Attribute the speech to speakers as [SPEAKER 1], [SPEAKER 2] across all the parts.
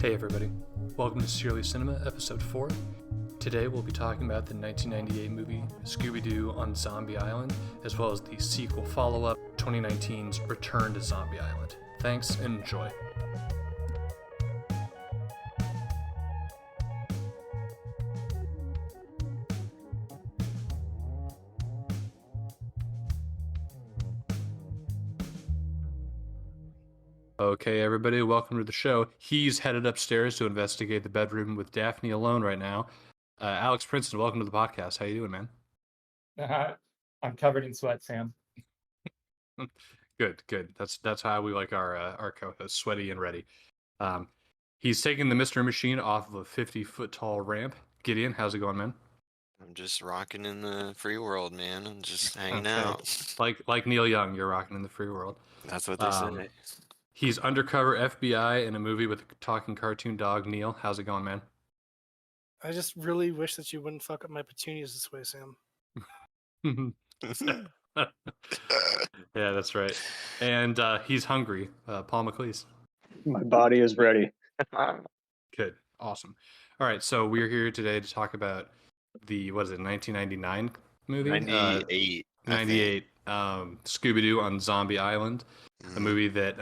[SPEAKER 1] Hey everybody, welcome to Serially Cinema, episode 4. Today we'll be talking about the 1998 movie Scooby-Doo on Zombie Island, as well as the sequel follow-up, 2019's Return to Zombie Island. Thanks and enjoy. Okay, everybody, welcome to the show. He's headed upstairs to investigate the bedroom with Daphne alone right now. Alex Princeton, welcome to the podcast. How you doing, man?
[SPEAKER 2] I'm covered in sweat, Sam.
[SPEAKER 1] Good. That's how we like our co-host, sweaty and ready. He's taking the Mystery Machine off of a 50-foot tall ramp. Gideon, how's it going, man?
[SPEAKER 3] I'm just rocking in the free world, man. I'm just hanging
[SPEAKER 1] Okay.
[SPEAKER 3] out.
[SPEAKER 1] Like Neil Young, you're rocking in the free world.
[SPEAKER 3] That's what they say.
[SPEAKER 1] He's undercover FBI in a movie with a talking cartoon dog. Neil, how's it going, man?
[SPEAKER 4] I just really wish that you wouldn't fuck up my petunias this way, Sam.
[SPEAKER 1] Yeah, that's right. And he's hungry. Paul McLeese.
[SPEAKER 5] My body is ready.
[SPEAKER 1] Good. Awesome. All right, so we're here today to talk about the, 1999 movie?
[SPEAKER 3] 98.
[SPEAKER 1] 98. Scooby-Doo on Zombie Island, a movie that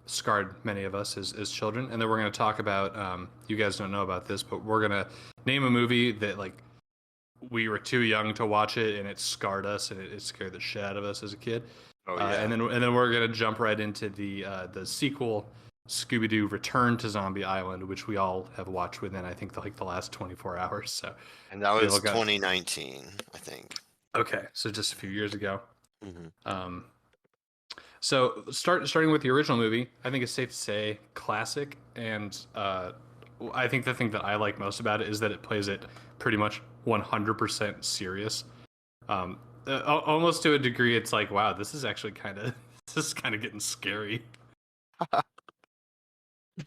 [SPEAKER 1] scarred many of us as children. And then we're going to talk about, you guys don't know about this, but we're going to name a movie that, like, we were too young to watch it, and it scarred us, and it scared the shit out of us as a kid.
[SPEAKER 3] Oh, yeah.
[SPEAKER 1] And then we're gonna jump right into the sequel, Scooby-Doo: Return to Zombie Island, which we all have watched within, I think, the last 24 hours. So.
[SPEAKER 3] And that was 2019, I think.
[SPEAKER 1] Okay, so just a few years ago.
[SPEAKER 3] Mm-hmm.
[SPEAKER 1] So starting with the original movie, I think it's safe to say classic, and I think the thing that I like most about it is that it plays it pretty much 100% serious. Almost to a degree, it's like, wow, this is kind of getting scary. What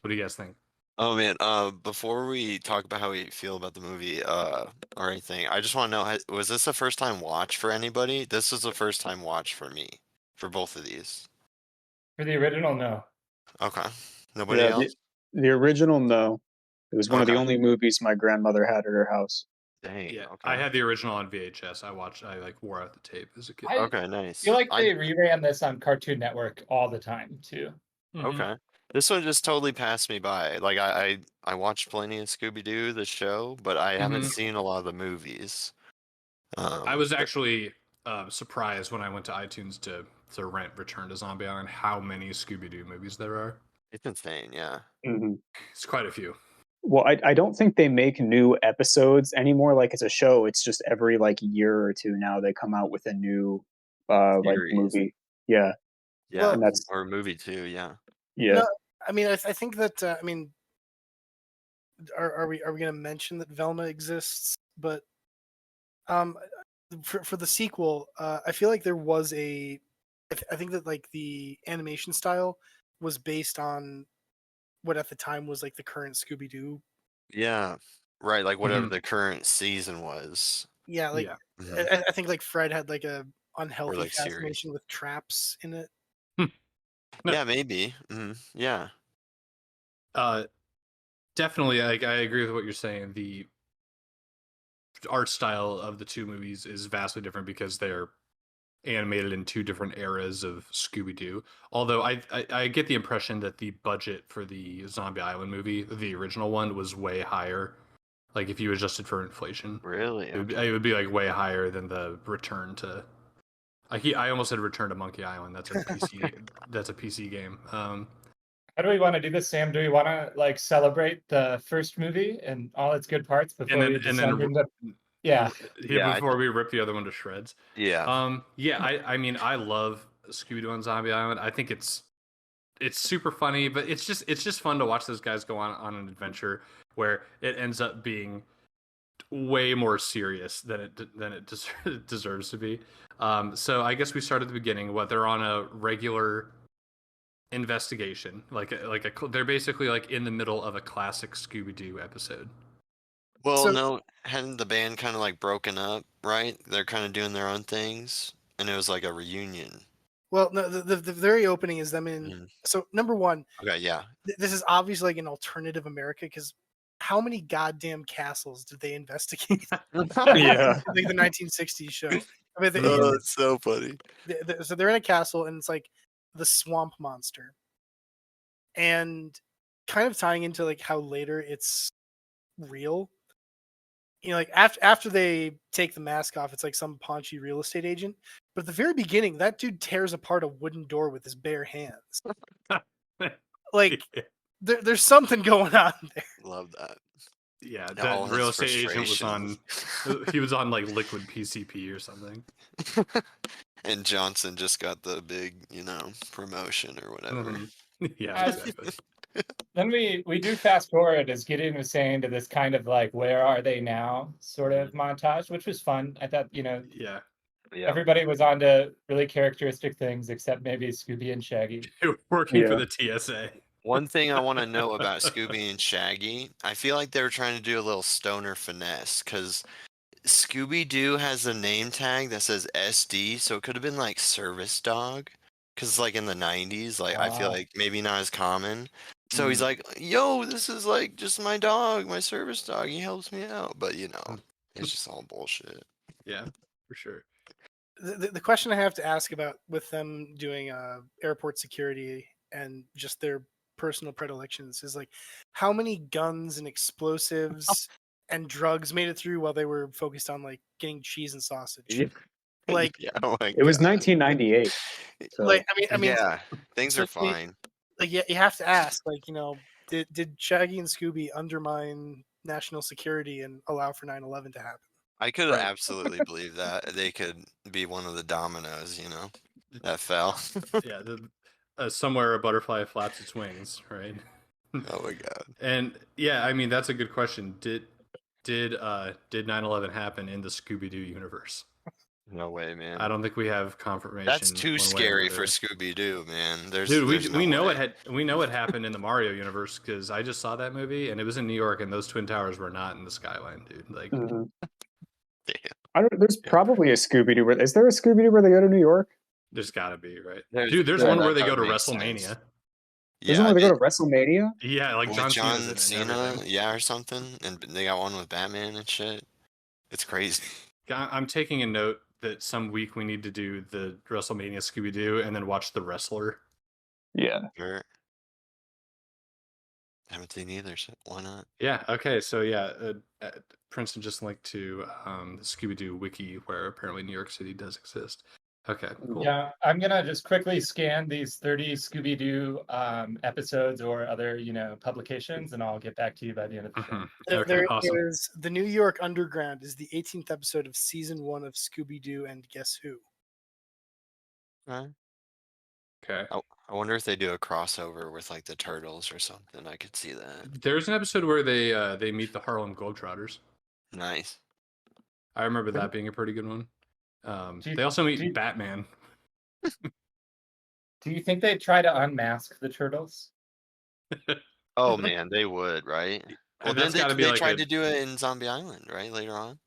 [SPEAKER 1] do you guys think?
[SPEAKER 3] Oh man, before we talk about how we feel about the movie, or anything, I just want to know, was this a first time watch for anybody? This was the first time watch for me, for both of these.
[SPEAKER 2] For the original, no.
[SPEAKER 3] Okay. Nobody
[SPEAKER 5] Yeah,
[SPEAKER 3] else?
[SPEAKER 5] the original, no. It was one of the
[SPEAKER 3] Okay.
[SPEAKER 5] only movies my grandmother had at her house.
[SPEAKER 3] Dang.
[SPEAKER 1] Yeah,
[SPEAKER 3] Okay.
[SPEAKER 1] I had the original on VHS. I wore out the tape as a kid.
[SPEAKER 3] Okay, nice.
[SPEAKER 2] I feel like they reran this on Cartoon Network all the time, too.
[SPEAKER 3] Okay. This one just totally passed me by. Like I watched plenty of Scooby-Doo, the show, but I haven't seen a lot of the movies.
[SPEAKER 1] I was actually surprised when I went to iTunes to rent Return to Zombie Island how many Scooby-Doo movies there are.
[SPEAKER 3] It's insane, yeah.
[SPEAKER 5] Mm-hmm.
[SPEAKER 1] It's quite a few.
[SPEAKER 5] Well, I don't think they make new episodes anymore. Like it's a show. It's just every year or two now they come out with a new
[SPEAKER 3] Series.
[SPEAKER 5] movie. Yeah.
[SPEAKER 3] Yeah,
[SPEAKER 4] Well,
[SPEAKER 5] and that's
[SPEAKER 3] or a movie too, yeah.
[SPEAKER 5] yeah.
[SPEAKER 4] No, I mean, I think that are we going to mention that Velma exists? But for the sequel, I feel like there was I think that like the animation style was based on what at the time was like the current Scooby-Doo.
[SPEAKER 3] Yeah. Right, like whatever the current season was.
[SPEAKER 4] Yeah, like
[SPEAKER 1] Yeah.
[SPEAKER 3] Mhm.
[SPEAKER 4] I think like Fred had like a unhealthy
[SPEAKER 3] like, series.
[SPEAKER 4] fascination with traps in it.
[SPEAKER 3] Yeah, maybe. Yeah.
[SPEAKER 1] Definitely, I agree with what you're saying. The art style of the two movies is vastly different because they're animated in two different eras of Scooby-Doo. Although I get the impression that the budget for the Zombie Island movie, the original one, was way higher. Like if you adjusted for inflation,
[SPEAKER 3] Really?
[SPEAKER 1] it would be like way higher than the Return to. I almost said Return to Monkey Island. That's a PC. That's a PC game.
[SPEAKER 2] How do we want to do this, Sam? Do we want to celebrate the first movie and all its good parts before we descend into? Yeah.
[SPEAKER 1] Before we rip the other one to shreds.
[SPEAKER 3] Yeah.
[SPEAKER 1] I mean, I love Scooby-Doo on Zombie Island. I think it's super funny, but it's just fun to watch those guys go on an adventure where it ends up being way more serious than it deserves to be. So I guess we start at the beginning. They're on a regular investigation, they're basically like in the middle of a classic Scooby-Doo episode.
[SPEAKER 3] Well,
[SPEAKER 4] So-
[SPEAKER 3] no, hadn't the band kind of broken up, right? They're kind of doing their own things, and it was like a reunion.
[SPEAKER 4] Well, no, the very opening is them in.
[SPEAKER 3] Mhm.
[SPEAKER 4] So number one,
[SPEAKER 3] Okay, yeah.
[SPEAKER 4] this is obviously like an alternative America because how many goddamn castles did they investigate?
[SPEAKER 5] Yeah.
[SPEAKER 4] Like the 1960s show. I mean,
[SPEAKER 3] Oh, it's so funny.
[SPEAKER 4] so they're in a castle and it's like the swamp monster, and kind of tying into like how later it's real. You know, like after they take the mask off, it's like some paunchy real estate agent. But at the very beginning, that dude tears apart a wooden door with his bare hands. Like there's something going on there.
[SPEAKER 3] Love that.
[SPEAKER 1] Yeah,
[SPEAKER 3] All
[SPEAKER 1] that
[SPEAKER 3] his
[SPEAKER 1] real estate agent was on.
[SPEAKER 3] frustrations.
[SPEAKER 1] He was on like liquid PCP or something.
[SPEAKER 3] And Johnson just got the big, promotion or whatever.
[SPEAKER 1] Mhm. Yeah,
[SPEAKER 2] Uh,
[SPEAKER 1] exactly.
[SPEAKER 2] Then we do fast forward, as Gideon was saying, to this kind of like where are they now sort of montage, which was fun. I thought,
[SPEAKER 1] Yeah,
[SPEAKER 3] Yeah.
[SPEAKER 2] everybody was on to really characteristic things except maybe Scooby and Shaggy.
[SPEAKER 1] working for
[SPEAKER 5] Yeah.
[SPEAKER 1] the TSA.
[SPEAKER 3] One thing I want to know about Scooby and Shaggy, I feel like they were trying to do a little stoner finesse because Scooby Doo has a name tag that says SD, so it could have been like service dog. Because like in the 90s, like I feel
[SPEAKER 2] Ah.
[SPEAKER 3] like maybe not as common. So he's like, yo, this is like just my dog, my service dog. He helps me out. But it's just all bullshit.
[SPEAKER 1] Yeah, for sure.
[SPEAKER 4] The question I have to ask about with them doing airport security and just their personal predilections is like how many guns and explosives and drugs made it through while they were focused on like getting cheese and sausage. Like,
[SPEAKER 3] Yeah, oh my
[SPEAKER 5] It was
[SPEAKER 3] God.
[SPEAKER 5] 1998. So
[SPEAKER 4] like I mean,
[SPEAKER 3] Yeah, things
[SPEAKER 4] so
[SPEAKER 3] are fine.
[SPEAKER 4] like you have to ask, like, did Shaggy and Scooby undermine national security and allow for 9/11 to happen?
[SPEAKER 3] I could
[SPEAKER 5] Right.
[SPEAKER 3] absolutely believe that they could be one of the dominoes, that fell.
[SPEAKER 1] Yeah, somewhere a butterfly flaps its wings, right?
[SPEAKER 3] Oh my God.
[SPEAKER 1] And yeah, I mean that's a good question. Did 9/11 happen in the Scooby Doo universe?
[SPEAKER 3] No way, man.
[SPEAKER 1] I don't think we have confirmation.
[SPEAKER 3] That's too
[SPEAKER 1] one way or
[SPEAKER 3] scary for
[SPEAKER 1] another.
[SPEAKER 3] Scooby Doo, man. There's
[SPEAKER 1] Dude,
[SPEAKER 3] there's
[SPEAKER 1] we
[SPEAKER 3] no
[SPEAKER 1] know
[SPEAKER 3] way.
[SPEAKER 1] we know it happened in the Mario universe because I just saw that movie and it was in New York and those twin towers were not in the skyline, dude. Like,
[SPEAKER 5] Mhm.
[SPEAKER 3] Damn.
[SPEAKER 5] There's probably a Scooby Doo. Is there a Scooby Doo where they go to New York?
[SPEAKER 1] there's got to be, right?
[SPEAKER 3] There's-
[SPEAKER 1] Dude, there's
[SPEAKER 3] yeah,
[SPEAKER 1] one
[SPEAKER 3] that-
[SPEAKER 1] where they
[SPEAKER 3] that
[SPEAKER 1] go
[SPEAKER 3] would
[SPEAKER 1] to
[SPEAKER 3] make
[SPEAKER 1] WrestleMania.
[SPEAKER 3] sense.
[SPEAKER 5] There's
[SPEAKER 3] Yeah,
[SPEAKER 5] one where they go to WrestleMania.
[SPEAKER 1] Yeah, like
[SPEAKER 3] with
[SPEAKER 1] John
[SPEAKER 3] John
[SPEAKER 1] Cena's in it and
[SPEAKER 3] Cena,
[SPEAKER 1] everything.
[SPEAKER 3] yeah, or something, and they got one with Batman and shit. It's crazy.
[SPEAKER 1] I'm taking a note that some week we need to do the WrestleMania Scooby Doo and then watch The Wrestler.
[SPEAKER 5] Yeah.
[SPEAKER 3] Sure. Haven't seen either, so why not?
[SPEAKER 1] Yeah. Okay. So yeah, Princeton just linked to the Scooby Doo wiki where apparently New York City does exist. Okay. Cool.
[SPEAKER 2] Yeah, I'm gonna just quickly scan these 30 Scooby Doo episodes or other, publications, and I'll get back to you by the end of the show.
[SPEAKER 1] Mhm.
[SPEAKER 4] There
[SPEAKER 1] Okay. Awesome.
[SPEAKER 4] is the New York Underground is the 18th episode of season 1 of Scooby Doo and Guess Who?
[SPEAKER 3] Right.
[SPEAKER 1] Okay.
[SPEAKER 3] I wonder if they do a crossover with like the Turtles or something. I could see that.
[SPEAKER 1] There's an episode where they meet the Harlem Globetrotters.
[SPEAKER 3] Nice.
[SPEAKER 1] I remember that being a pretty good one.
[SPEAKER 2] Do you-
[SPEAKER 1] They also
[SPEAKER 2] do
[SPEAKER 1] meet
[SPEAKER 2] you-
[SPEAKER 1] Batman.
[SPEAKER 2] Do you think they'd try to unmask the turtles?
[SPEAKER 3] Oh man, they would, right? Well, then
[SPEAKER 1] That's got to be
[SPEAKER 3] they
[SPEAKER 1] like
[SPEAKER 3] tried to do it in Zombie Island, right? Later on.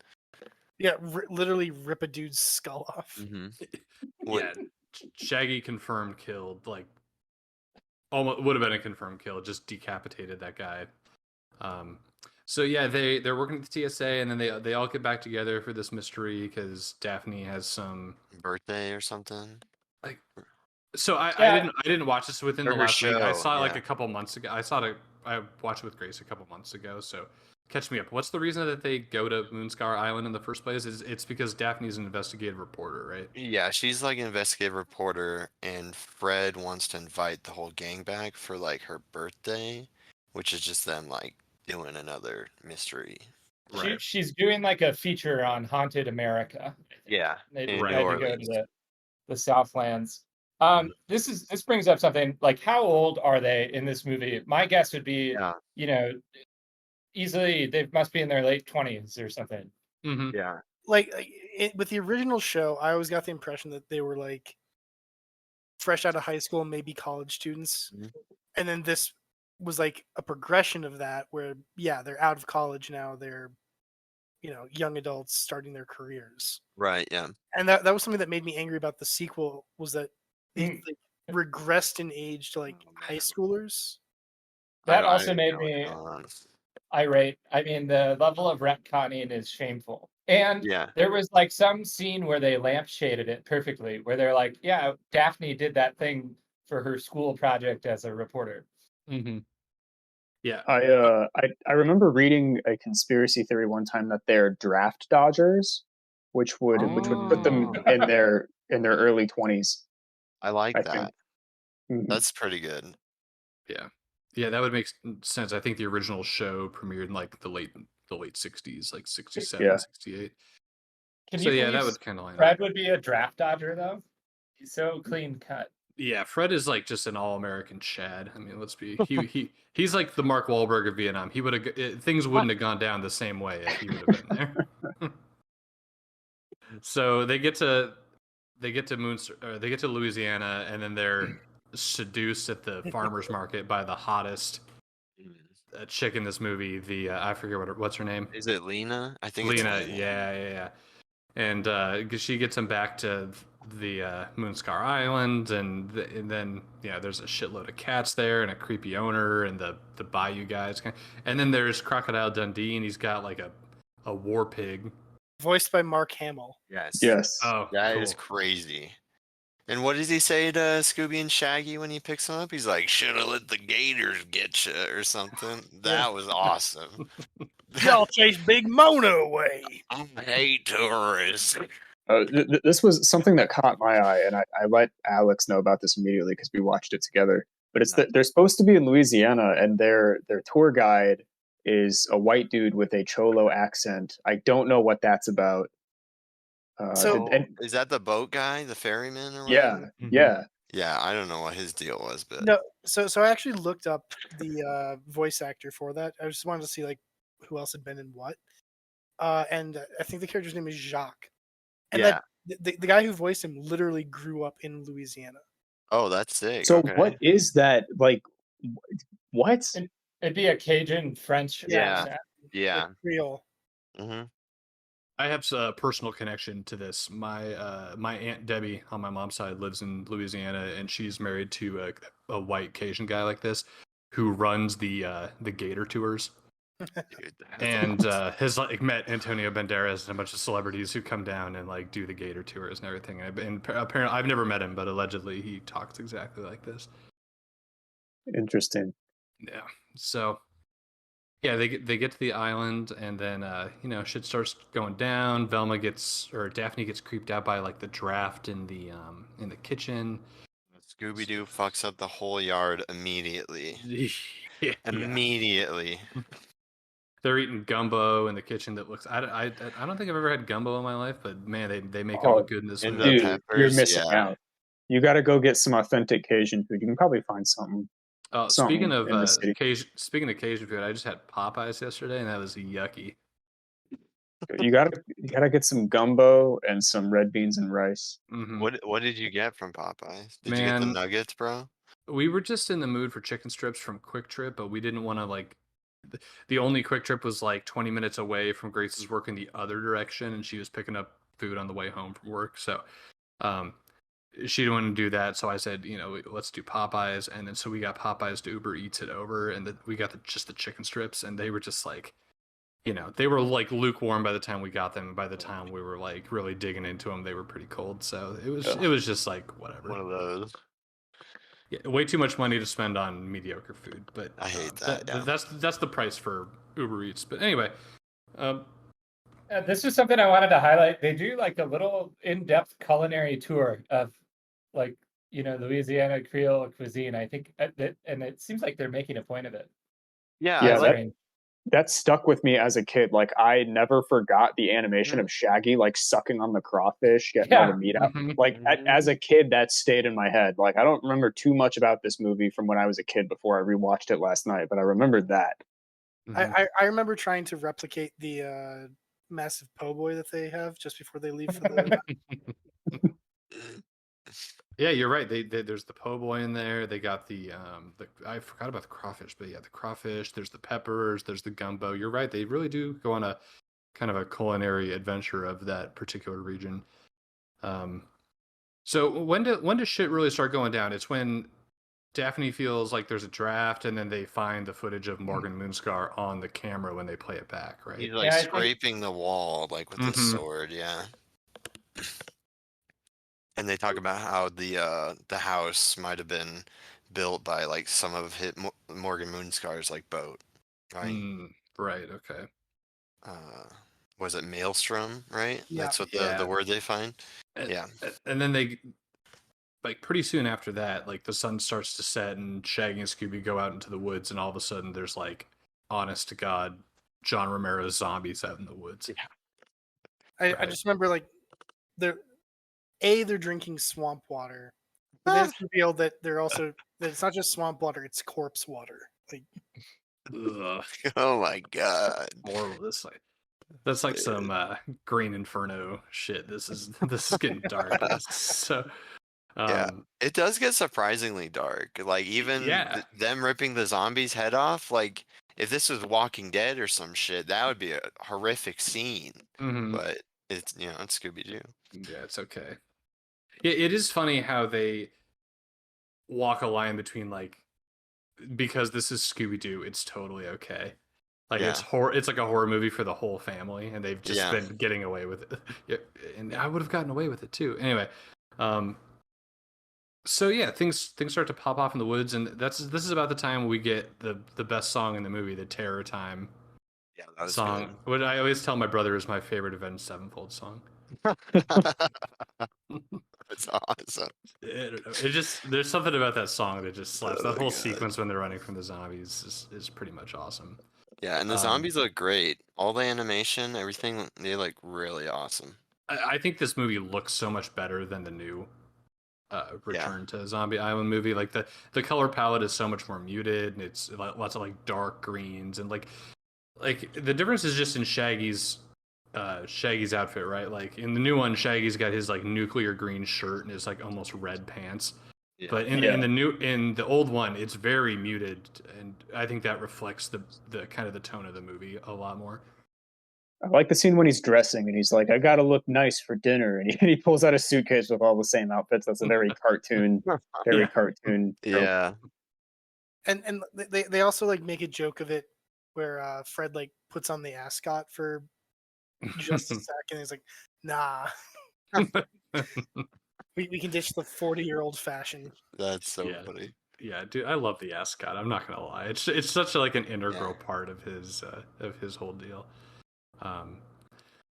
[SPEAKER 4] Yeah, literally rip a dude's skull off.
[SPEAKER 3] Mm-hmm.
[SPEAKER 1] yeah. Shaggy confirmed killed, like almost would have been a confirmed kill, just decapitated that guy. So yeah, they're working at the TSA, and then they all get back together for this mystery because Daphne has some.
[SPEAKER 3] Birthday or something.
[SPEAKER 1] So I
[SPEAKER 2] Yeah.
[SPEAKER 1] didn't watch this within
[SPEAKER 3] Or
[SPEAKER 1] the
[SPEAKER 3] her
[SPEAKER 1] last week. I
[SPEAKER 3] show,
[SPEAKER 1] saw it like
[SPEAKER 3] yeah.
[SPEAKER 1] a couple months ago. I watched it with Grace a couple months ago. So catch me up. What's the reason that they go to Moonscar Island in the first place? It's because Daphne's an investigative reporter, right?
[SPEAKER 3] Yeah, she's like an investigative reporter, and Fred wants to invite the whole gang back for like her birthday, which is just them like doing another mystery.
[SPEAKER 1] Right.
[SPEAKER 2] She's doing like a feature on haunted America.
[SPEAKER 3] Yeah,
[SPEAKER 2] They
[SPEAKER 3] in
[SPEAKER 2] tried
[SPEAKER 3] New
[SPEAKER 2] to go
[SPEAKER 3] Orleans.
[SPEAKER 2] to the Southlands. This brings up something like how old are they in this movie? My guess would be,
[SPEAKER 3] Yeah.
[SPEAKER 2] Easily they must be in their late 20s or something.
[SPEAKER 1] Mm-hmm.
[SPEAKER 3] Yeah.
[SPEAKER 4] Like with the original show, I always got the impression that they were like fresh out of high school, maybe college students.
[SPEAKER 3] Mhm.
[SPEAKER 4] And then this was like a progression of that where they're out of college now, they're young adults starting their careers.
[SPEAKER 3] Right. Yeah.
[SPEAKER 4] And that was something that made me angry about the sequel was that they
[SPEAKER 2] Mm.
[SPEAKER 4] like regressed in age to like high schoolers.
[SPEAKER 2] That
[SPEAKER 3] I
[SPEAKER 2] also
[SPEAKER 3] didn't
[SPEAKER 2] made
[SPEAKER 3] know what's
[SPEAKER 2] me
[SPEAKER 3] going on.
[SPEAKER 2] irate. I mean, the level of retconning is shameful. And
[SPEAKER 3] Yeah.
[SPEAKER 2] there was like some scene where they lampshaded it perfectly, where they're like, yeah, Daphne did that thing for her school project as a reporter.
[SPEAKER 1] Mm-hmm. Yeah.
[SPEAKER 5] I remember reading a conspiracy theory one time that they're draft dodgers, which would put them
[SPEAKER 3] Oh,
[SPEAKER 5] in their early 20s.
[SPEAKER 3] I like
[SPEAKER 5] I think.
[SPEAKER 3] that.
[SPEAKER 5] Mhm.
[SPEAKER 3] That's pretty good.
[SPEAKER 1] Yeah. Yeah, that would make sense. I think the original show premiered in like the late 60s, like 67,
[SPEAKER 5] Yeah.
[SPEAKER 1] 68.
[SPEAKER 2] Can
[SPEAKER 1] So
[SPEAKER 2] you
[SPEAKER 1] yeah,
[SPEAKER 2] believe
[SPEAKER 1] that would kind of line up.
[SPEAKER 2] Fred would be a draft dodger though? He's so clean cut.
[SPEAKER 1] Yeah, Fred is like just an all-American Chad. I mean, let's be he's like the Mark Wahlberg of Vietnam. He would have things wouldn't have gone down the same way if he would have been there. So they get to Louisiana, and then they're seduced at the farmers market by the hottest chick in this movie. The I forget what's her name.
[SPEAKER 3] Is it Lena? I think
[SPEAKER 1] Lena.
[SPEAKER 3] it's Lena.
[SPEAKER 1] Yeah. And she gets him back to the Moonscar Island, and then there's a shitload of cats there, and a creepy owner, and the Bayou guys, and then there's Crocodile Dundee, and he's got like a war pig.
[SPEAKER 4] Voiced by Mark Hamill.
[SPEAKER 3] Yes.
[SPEAKER 5] Yes.
[SPEAKER 1] Oh,
[SPEAKER 3] That
[SPEAKER 1] cool.
[SPEAKER 3] is crazy. And what does he say to Scooby and Shaggy when he picks him up? He's like, "Should have let the gators get you," or something. That was awesome.
[SPEAKER 4] Y'all chase Big Mona away.
[SPEAKER 3] I hate tourists.
[SPEAKER 5] This was something that caught my eye, and I let Alex know about this immediately because we watched it together. But it's that they're supposed to be in Louisiana, and their tour guide is a white dude with a Cholo accent. I don't know what that's about.
[SPEAKER 4] So-
[SPEAKER 3] Is that the boat guy, the ferryman, or
[SPEAKER 5] Yeah,
[SPEAKER 3] whatever?
[SPEAKER 5] yeah.
[SPEAKER 3] Yeah, I don't know what his deal was, but
[SPEAKER 4] No, so I actually looked up the voice actor for that. I just wanted to see like who else had been in what. And I think the character's name is Jacques. And
[SPEAKER 3] yeah.
[SPEAKER 4] the guy who voiced him literally grew up in Louisiana.
[SPEAKER 3] Oh, that's sick.
[SPEAKER 5] So
[SPEAKER 3] okay.
[SPEAKER 5] what is that like? What?
[SPEAKER 2] It'd be a Cajun French
[SPEAKER 3] Yeah.
[SPEAKER 2] accent.
[SPEAKER 3] Yeah.
[SPEAKER 4] Real.
[SPEAKER 3] Mm-hmm.
[SPEAKER 1] I have a personal connection to this. My Aunt Debbie on my mom's side lives in Louisiana, and she's married to a white Cajun guy like this who runs the Gator tours,
[SPEAKER 3] Dude,
[SPEAKER 1] and has like met Antonio Banderas and a bunch of celebrities who come down and like do the Gator tours and everything. And apparently, I've never met him, but allegedly he talks exactly like this.
[SPEAKER 5] Interesting.
[SPEAKER 1] Yeah. So yeah, they get to the island, and then shit starts going down. Daphne gets creeped out by like the draft in the kitchen.
[SPEAKER 3] Scooby Doo fucks up the whole yard immediately.
[SPEAKER 1] Yeah.
[SPEAKER 3] Immediately.
[SPEAKER 1] They're eating gumbo in the kitchen. That looks. I don't think I've ever had gumbo in my life, but man, they make it look good in this
[SPEAKER 3] And
[SPEAKER 1] movie.
[SPEAKER 3] the
[SPEAKER 5] Dude, you're
[SPEAKER 3] peppers,
[SPEAKER 5] missing
[SPEAKER 3] yeah.
[SPEAKER 5] out. You got to go get some authentic Cajun food. You can probably find something.
[SPEAKER 1] Speaking of
[SPEAKER 5] in the city.
[SPEAKER 1] Cajun food, I just had Popeyes yesterday, and that was yucky.
[SPEAKER 5] You gotta get some gumbo and some red beans and rice.
[SPEAKER 1] Mm-hmm.
[SPEAKER 3] What did you get from Popeyes? Did you get the
[SPEAKER 1] Man.
[SPEAKER 3] nuggets, bro?
[SPEAKER 1] We were just in the mood for chicken strips from Quick Trip, but we didn't want to like. The only Quick Trip was like 20 minutes away from Grace's work in the other direction, and she was picking up food on the way home from work. So, she didn't want to do that. So I said, let's do Popeyes, and then so we got Popeyes to Uber Eats it over, and we got just the chicken strips, and they were just like, they were like lukewarm by the time we got them. And by the time we were like really digging into them, they were pretty cold. So it was just like whatever.
[SPEAKER 3] One of those.
[SPEAKER 1] Yeah, way too much money to spend on mediocre food, but
[SPEAKER 3] I hate that. Yeah.
[SPEAKER 1] That's the price for Uber Eats. But anyway,
[SPEAKER 2] This is something I wanted to highlight. They do like a little in-depth culinary tour of like Louisiana Creole cuisine. I think, and it seems like they're making a point of it.
[SPEAKER 3] Yeah,
[SPEAKER 5] Yeah,
[SPEAKER 3] I like
[SPEAKER 5] that stuck with me as a kid. Like I never forgot the animation of Shaggy like sucking on the crawfish, getting all the meat out.
[SPEAKER 1] Mhm.
[SPEAKER 5] Like as a kid, that stayed in my head. Like I don't remember too much about this movie from when I was a kid before I rewatched it last night, but I remembered that.
[SPEAKER 4] I remember trying to replicate the massive po' boy that they have just before they leave for the.
[SPEAKER 1] Yeah, you're right. There's the po' boy in there. They got the I forgot about the crawfish, but yeah, the crawfish. There's the peppers. There's the gumbo. You're right. They really do go on a kind of a culinary adventure of that particular region. So when does shit really start going down? It's when Daphne feels like there's a draft, and then they find the footage of Morgan Moonscar on the camera when they play it back, right?
[SPEAKER 3] He's like
[SPEAKER 2] Yeah, I think
[SPEAKER 3] scraping the wall like with his
[SPEAKER 1] Mhm.
[SPEAKER 3] sword, yeah. And they talk about how the house might have been built by like some of Morgan Moonscar's like boat, right?
[SPEAKER 1] Right. Okay.
[SPEAKER 3] Uh, was it Maelstrom, right?
[SPEAKER 4] Yeah.
[SPEAKER 3] That's what the
[SPEAKER 1] Yeah.
[SPEAKER 3] word they find.
[SPEAKER 1] And,
[SPEAKER 3] Yeah.
[SPEAKER 1] and then they like pretty soon after that, like the sun starts to set, and Shaggy and Scooby go out into the woods, and all of a sudden there's like, honest to God, John Romero's zombies out in the woods.
[SPEAKER 3] Yeah.
[SPEAKER 4] I
[SPEAKER 1] Right.
[SPEAKER 4] just remember like they're drinking swamp water, but then it's revealed that that it's not just swamp water, it's corpse water. Like
[SPEAKER 1] Ugh,
[SPEAKER 3] Oh my god.
[SPEAKER 1] horrible. That's like some Green Inferno shit. This is getting dark. So
[SPEAKER 3] Yeah. It does get surprisingly dark. Like even
[SPEAKER 1] yeah.
[SPEAKER 3] them ripping the zombie's head off, like if this was Walking Dead or some shit, that would be a horrific scene.
[SPEAKER 1] Mhm.
[SPEAKER 3] But it's it's Scooby Doo.
[SPEAKER 1] Yeah, it's okay. It is funny how they walk a line between like, because this is Scooby Doo, it's totally okay. Like
[SPEAKER 3] Yeah.
[SPEAKER 1] it's like a horror movie for the whole family, and they've just
[SPEAKER 3] Yeah.
[SPEAKER 1] been getting away with it. Yeah, and I would have gotten away with it too. Anyway, so yeah, things start to pop off in the woods, and this is about the time we get the best song in the movie, the Terror Time
[SPEAKER 3] Yeah, that was
[SPEAKER 1] song. What I always tell my brother is my favorite Avenged Sevenfold song.
[SPEAKER 3] good. That's awesome.
[SPEAKER 1] I don't know. It just, there's something about that song that just slaps.
[SPEAKER 3] Oh
[SPEAKER 1] That
[SPEAKER 3] my
[SPEAKER 1] whole
[SPEAKER 3] God.
[SPEAKER 1] sequence when they're running from the zombies is pretty much awesome.
[SPEAKER 3] Yeah, and the zombies look great. All the animation, everything, they look really awesome.
[SPEAKER 1] I think this movie looks so much better than the new Return to Zombie Island movie. Like the color palette is so much more muted, and it's lots of like dark greens, and like the difference is just in Shaggy's outfit, right? Like in the new one, Shaggy's got his like nuclear green shirt and his like almost red pants.
[SPEAKER 3] Yeah.
[SPEAKER 1] But in the old one, it's very muted, and I think that reflects the kind of the tone of the movie a lot more.
[SPEAKER 5] I like the scene when he's dressing and he's like, "I gotta look nice for dinner," and he pulls out a suitcase with all the same outfits. That's a very cartoon,
[SPEAKER 1] Yeah.
[SPEAKER 5] cartoon. trope.
[SPEAKER 3] Yeah.
[SPEAKER 4] and they also like make a joke of it where Fred like puts on the ascot for just a second. He's like, nah, we can ditch the 40-year-old fashion.
[SPEAKER 3] That's so
[SPEAKER 1] Yeah.
[SPEAKER 3] funny.
[SPEAKER 1] Yeah, dude, I love the ascot. I'm not gonna lie. It's such like an integral part of his whole deal.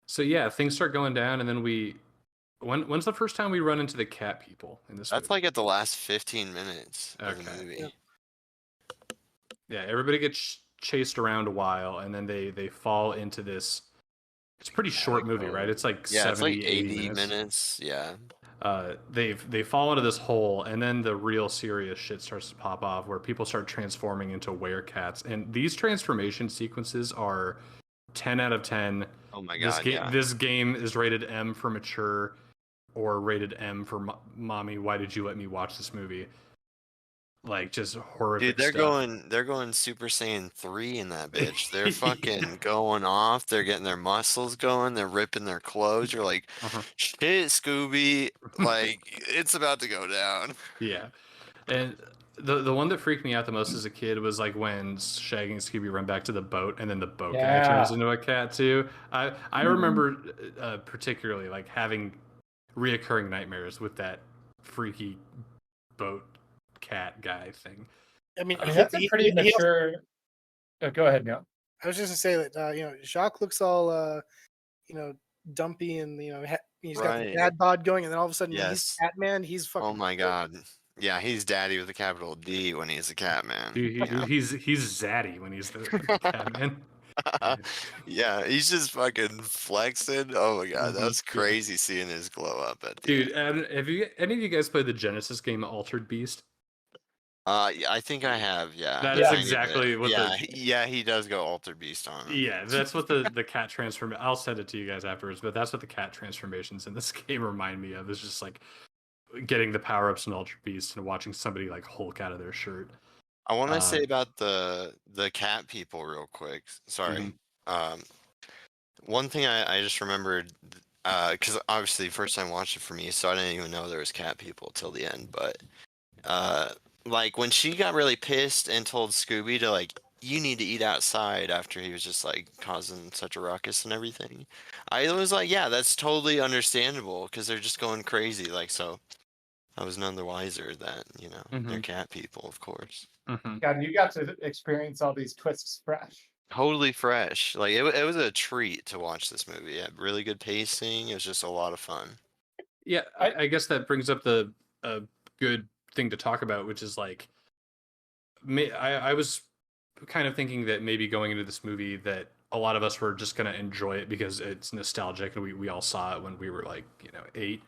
[SPEAKER 1] So yeah, things start going down, and then when's the first time we run into the cat people in this
[SPEAKER 3] That's
[SPEAKER 1] movie?
[SPEAKER 3] like at the last 15 minutes of the
[SPEAKER 1] Okay.
[SPEAKER 3] movie.
[SPEAKER 4] Yep.
[SPEAKER 1] Yeah, everybody gets chased around a while, and then they fall into this. It's a pretty short movie, right? It's like
[SPEAKER 3] Yeah,
[SPEAKER 1] 70,
[SPEAKER 3] it's like 80
[SPEAKER 1] minutes.
[SPEAKER 3] minutes. Yeah.
[SPEAKER 1] They fall into this hole, and then the real serious shit starts to pop off, where people start transforming into werecats, and these transformation sequences are 10 out of 10.
[SPEAKER 3] Oh my god.
[SPEAKER 1] This game is rated M for mature, or rated M for mommy. Why did you let me watch this movie? Like just horrific.
[SPEAKER 3] Dude,
[SPEAKER 1] stuff.
[SPEAKER 3] they're going Super Saiyan 3 in that bitch. They're fucking going off. They're getting their muscles going. They're ripping their clothes. You're like, shit, Scooby. Like, it's about to go down.
[SPEAKER 1] Yeah. And the one that freaked me out the most as a kid was like when Shaggy and Scooby run back to the boat, and then the boat guy turns into a cat too. I remember particularly like having reoccurring nightmares with that freaky boat cat guy thing.
[SPEAKER 4] I mean,
[SPEAKER 2] that's a pretty mature. Go ahead, Neil.
[SPEAKER 4] I was just gonna say that Jacques looks all dumpy, and he's got the dad bod going, and then all of a sudden when he's Catman, he's fucking.
[SPEAKER 3] Oh my god. Yeah, he's daddy with a capital D when he's a Catman.
[SPEAKER 1] Dude, he's zaddy when he's the Catman.
[SPEAKER 3] Yeah, he's just fucking flexing. Oh my god, that's crazy seeing his glow up at the
[SPEAKER 1] Dude, have any of you guys played the Genesis game Altered Beast?
[SPEAKER 3] Yeah, I think I have. Yeah,
[SPEAKER 1] that is exactly what.
[SPEAKER 3] Yeah, he does go Altered Beast on him.
[SPEAKER 1] Yeah, that's what the cat transform. I'll send it to you guys afterwards, but that's what the cat transformations in this game remind me of. It's just like getting the power ups in Altered Beast and watching somebody like Hulk out of their shirt.
[SPEAKER 3] I want to say about the cat people real quick. Sorry. One thing I just remembered because obviously first time watching it for me, so I didn't even know there was cat people till the end. But like when she got really pissed and told Scooby to like, you need to eat outside after he was just like causing such a ruckus and everything, I was like, yeah, that's totally understandable because they're just going crazy. Like, so I was none the wiser that they're
[SPEAKER 1] Mhm.
[SPEAKER 3] cat people, of course.
[SPEAKER 1] Mhm.
[SPEAKER 2] God, you got to experience all these twists fresh.
[SPEAKER 3] Totally fresh. Like it was a treat to watch this movie. It had really good pacing. It was just a lot of fun.
[SPEAKER 1] Yeah, I guess that brings up the a good thing to talk about, which is like, I was kind of thinking that maybe going into this movie that a lot of us were just gonna enjoy it because it's nostalgic and we all saw it when we were like 8.